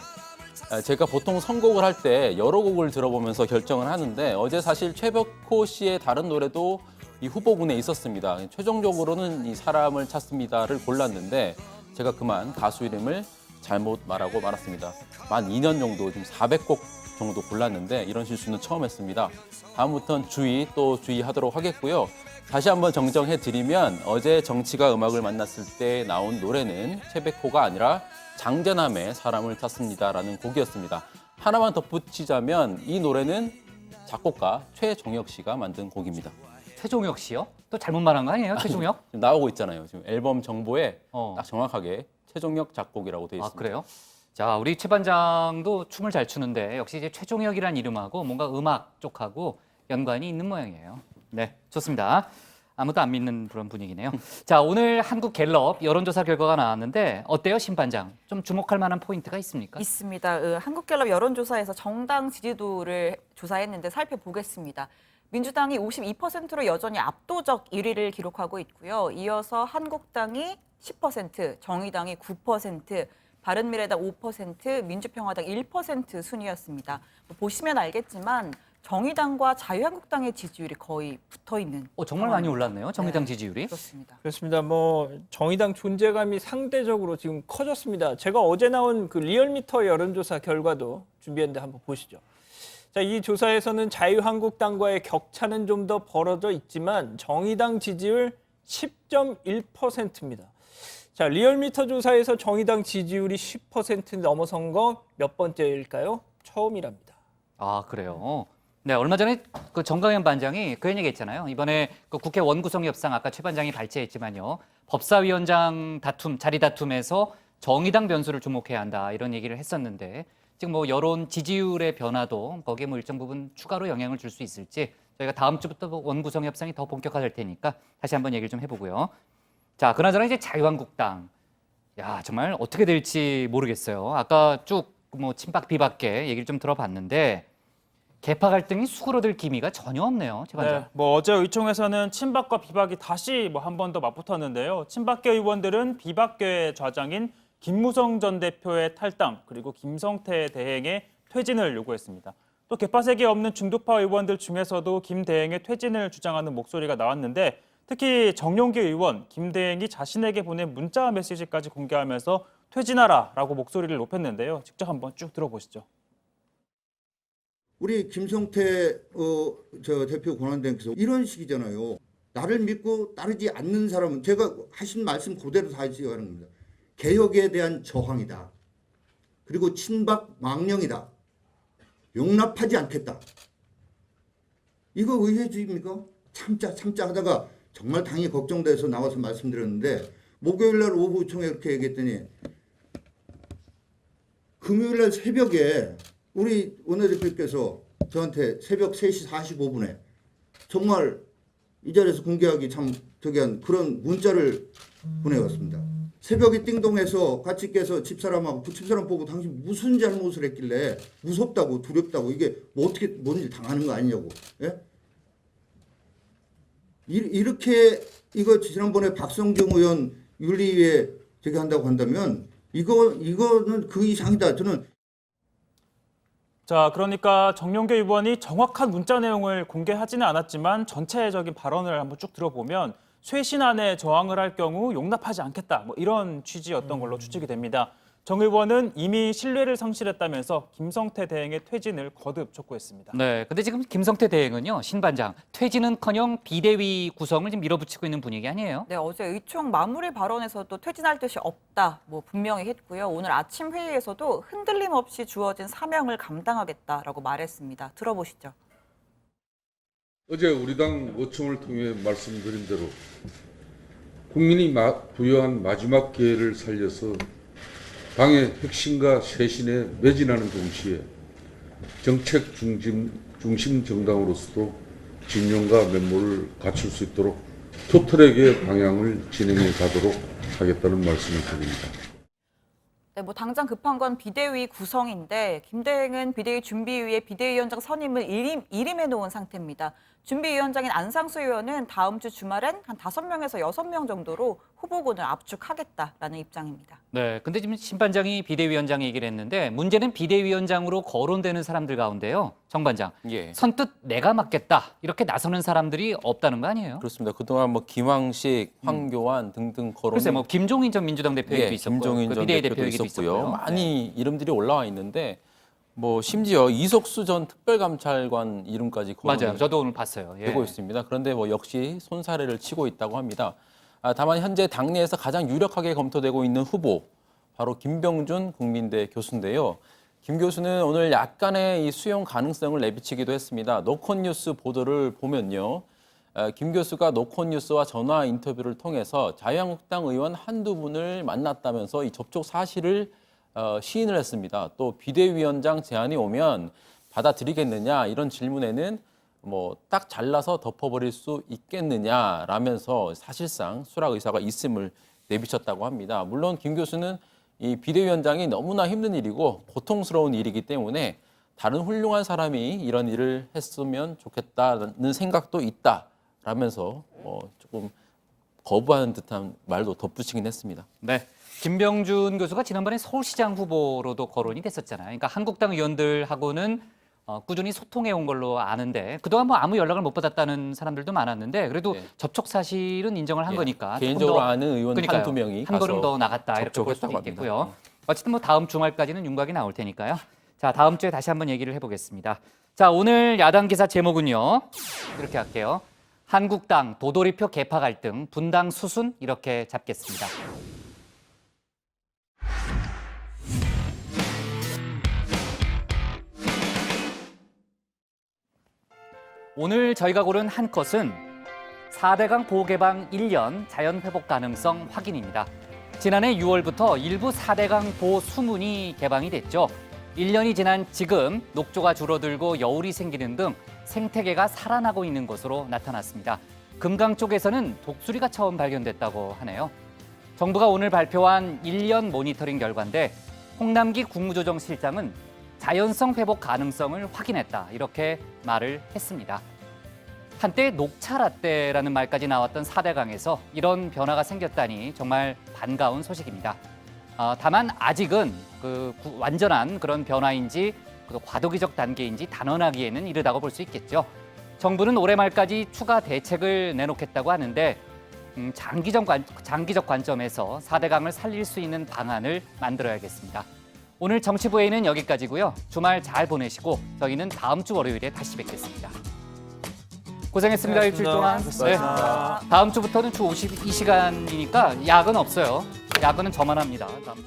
제가 보통 선곡을 할 때 여러 곡을 들어보면서 결정을 하는데 어제 사실 최백호 씨의 다른 노래도 이 후보군에 있었습니다. 최종적으로는 이 사람을 찾습니다를 골랐는데 제가 그만 가수 이름을 잘못 말하고 말았습니다. 만 2년 정도 지금 400곡 정도 골랐는데 이런 실수는 처음 했습니다. 다음부터는 또 주의하도록 하겠고요. 다시 한번 정정해 드리면 어제 정치가 음악을 만났을 때 나온 노래는 최백호가 아니라 장재남의 사람을 찾습니다라는 곡이었습니다. 하나만 덧붙이자면 이 노래는 작곡가 최종혁 씨가 만든 곡입니다. 최종혁 씨요? 또 잘못 말한 거 아니에요, 최종혁? 지금 나오고 있잖아요. 지금 앨범 정보에 딱 정확하게 최종혁 작곡이라고 되어 있습니다. 아, 그래요? 자, 우리 최 반장도 춤을 잘 추는데 역시 이제 최종혁이라는 이름하고 뭔가 음악 쪽하고 연관이 있는 모양이에요. 네, 좋습니다. 아무도 안 믿는 그런 분위기네요. 자, 오늘 한국갤럽 여론조사 결과가 나왔는데 어때요, 신 반장? 좀 주목할 만한 포인트가 있습니까? 있습니다. 한국갤럽 여론조사에서 정당 지지도를 조사했는데 살펴보겠습니다. 민주당이 52%로 여전히 압도적 1위를 기록하고 있고요. 이어서 한국당이 10%, 정의당이 9%, 바른미래당 5%, 민주평화당 1% 순이었습니다. 보시면 알겠지만 정의당과 자유한국당의 지지율이 거의 붙어있는. 정말 많이 올랐네요, 정의당 네, 지지율이. 그렇습니다. 그렇습니다. 정의당 존재감이 상대적으로 지금 커졌습니다. 제가 어제 나온 그 리얼미터 여론조사 결과도 준비했는데 한번 보시죠. 자, 이 조사에서는 자유한국당과의 격차는 좀 더 벌어져 있지만 정의당 지지율 10.1%입니다. 자, 리얼미터 조사에서 정의당 지지율이 10% 넘어선 거 몇 번째일까요? 처음이랍니다. 아, 그래요? 네, 얼마 전에 그 정강현 반장이 그런 얘기 했잖아요. 이번에 그 국회 원구성 협상 아까 최 반장이 발제했지만요. 법사위원장 자리 다툼에서 정의당 변수를 주목해야 한다 이런 얘기를 했었는데 지금 뭐 여론 지지율의 변화도 거기에 뭐 일정 부분 추가로 영향을 줄 수 있을지 저희가 다음 주부터 원구성 협상이 더 본격화될 테니까 다시 한번 얘기를 좀 해보고요. 자, 그나저나 이제 자유한국당. 야, 정말 어떻게 될지 모르겠어요. 아까 쭉 뭐 친박 비박계 얘기를 좀 들어봤는데 개파 갈등이 수그러들 기미가 전혀 없네요, 최 반장. 네, 어제 의총에서는 친박과 비박이 다시 한 번 더 맞붙었는데요. 친박계 의원들은 비박계의 좌장인 김무성 전 대표의 탈당 그리고 김성태 대행의 퇴진을 요구했습니다. 또 개파색이 없는 중도파 의원들 중에서도 김 대행의 퇴진을 주장하는 목소리가 나왔는데 특히 정용기 의원, 김 대행이 자신에게 보낸 문자 메시지까지 공개하면서 퇴진하라라고 목소리를 높였는데요. 직접 한번 쭉 들어보시죠. 우리 김성태 대표 권한대행께서 이런 식이잖아요. 나를 믿고 따르지 않는 사람은 제가 하신 말씀 그대로 다 지어가는 겁니다. 개혁에 대한 저항이다. 그리고 친박 망령이다. 용납하지 않겠다. 이거 의회주의입니까? 참자 하다가 정말 당이 걱정돼서 나와서 말씀드렸는데 목요일 날 오후 총회 이렇게 얘기했더니 금요일 날 새벽에 우리 원내대표께서 저한테 새벽 3시 45분에 정말 이 자리에서 공개하기 참 특이한 그런 문자를 보내왔습니다. 새벽에 띵동해서 같이 깨서 집사람하고 그 집사람 보고 당신 무슨 잘못을 했길래 무섭다고 두렵다고 이게 뭐 어떻게 뭔 일 당하는 거 아니냐고. 예? 이렇게 이거 지난번에 박성중 의원 윤리위에 저기 한다고 한다면 이거는 그 이상이다. 저는. 자, 그러니까 정용계 의원이 정확한 문자 내용을 공개하지는 않았지만 전체적인 발언을 한번 쭉 들어보면 쇄신안에 저항을 할 경우 용납하지 않겠다. 뭐 이런 취지였던 걸로 추측이 됩니다. 정 의원은 이미 신뢰를 상실했다면서 김성태 대행의 퇴진을 거듭 촉구했습니다. 네, 근데 지금 김성태 대행은요, 신반장 퇴진은커녕 비대위 구성을 지금 밀어붙이고 있는 분위기 아니에요? 네, 어제 의총 마무리 발언에서도 퇴진할 뜻이 없다, 뭐 분명히 했고요. 오늘 아침 회의에서도 흔들림 없이 주어진 사명을 감당하겠다라고 말했습니다. 들어보시죠. 어제 우리 당 의총을 통해 말씀드린 대로 국민이 부여한 마지막 기회를 살려서 당의 혁신과 쇄신에 매진하는 동시에 정책 중심 정당으로서도 진영과 면모를 갖출 수 있도록 토트랙의 방향을 진행해 가도록 하겠다는 말씀을 드립니다. 네, 뭐 당장 급한 건 비대위 구성인데 김 대행은 비대위 준비위에 비대위원장 선임을 일임해 놓은 상태입니다. 준비위원장인 안상수 의원은 다음 주 주말엔 한 5명에서 6명 정도로 후보군을 압축하겠다라는 입장입니다. 네, 근데 지금 신반장이 비대위원장 얘기를 했는데 문제는 비대위원장으로 거론되는 사람들 가운데요. 정 반장, 선뜻 내가 맡겠다 이렇게 나서는 사람들이 없다는 거 아니에요? 그렇습니다. 그동안 뭐 김황식, 황교안 등등 거론. 글쎄 뭐 김종인 전 민주당 대표 얘기도 있었고요. 김종인 전 비대위 대표도 대표 얘기도 있었고요. 있었고요. 많이 이름들이 올라와 있는데 뭐 심지어 이석수 전 특별감찰관 이름까지 거론이 맞아요. 저도 오늘 봤어요. 되고 있습니다. 그런데 뭐 역시 손사래를 치고 있다고 합니다. 다만 현재 당내에서 가장 유력하게 검토되고 있는 후보 바로 김병준 국민대 교수인데요. 김 교수는 오늘 약간의 이 수용 가능성을 내비치기도 했습니다. 노컷뉴스 보도를 보면요. 김 교수가 노컷뉴스와 전화 인터뷰를 통해서 자유한국당 의원 한두 분을 만났다면서 이 접촉 사실을 시인을 했습니다. 또 비대위원장 제안이 오면 받아들이겠느냐 이런 질문에는 뭐 딱 잘라서 덮어버릴 수 있겠느냐라면서 사실상 수락 의사가 있음을 내비쳤다고 합니다. 물론 김 교수는 이 비대위원장이 너무나 힘든 일이고 고통스러운 일이기 때문에 다른 훌륭한 사람이 이런 일을 했으면 좋겠다는 생각도 있다라면서 조금 거부하는 듯한 말도 덧붙이긴 했습니다. 네. 김병준 교수가 지난번에 서울시장 후보로도 거론이 됐었잖아요. 그러니까 한국당 의원들하고는 꾸준히 소통해 온 걸로 아는데 그동안 뭐 아무 연락을 못 받았다는 사람들도 많았는데 그래도 접촉 사실은 인정을 한 거니까 개인적으로 아는 의원 한두 명이 한 걸음 더 나갔다 이렇게 볼 수도 있겠고요. 어쨌든 뭐 다음 주말까지는 윤곽이 나올 테니까요. 자, 다음 주에 다시 한번 얘기를 해보겠습니다. 자, 오늘 야당 기사 제목은요. 이렇게 할게요. 한국당 도돌이표 개파 갈등 분당 수순 이렇게 잡겠습니다. 오늘 저희가 고른 한 컷은 4대강 보호 개방 1년 자연 회복 가능성 확인입니다. 지난해 6월부터 일부 4대강 보호 수문이 개방이 됐죠. 1년이 지난 지금 녹조가 줄어들고 여울이 생기는 등 생태계가 살아나고 있는 것으로 나타났습니다. 금강 쪽에서는 독수리가 처음 발견됐다고 하네요. 정부가 오늘 발표한 1년 모니터링 결과인데 홍남기 국무조정실장은 자연성 회복 가능성을 확인했다 이렇게 말을 했습니다. 한때 녹차라떼라는 말까지 나왔던 4대강에서 이런 변화가 생겼다니 정말 반가운 소식입니다. 다만 아직은 완전한 그런 변화인지 과도기적 단계인지 단언하기에는 이르다고 볼 수 있겠죠. 정부는 올해 말까지 추가 대책을 내놓겠다고 하는데 장기적 관점에서 4대강을 살릴 수 있는 방안을 만들어야겠습니다. 오늘 정치부회의는 여기까지고요. 주말 잘 보내시고 저희는 다음 주 월요일에 다시 뵙겠습니다. 고생했습니다. 일주일 동안. 네. 다음 주부터는 주 52시간이니까 야근 없어요. 야근은 저만 합니다. 다음 주.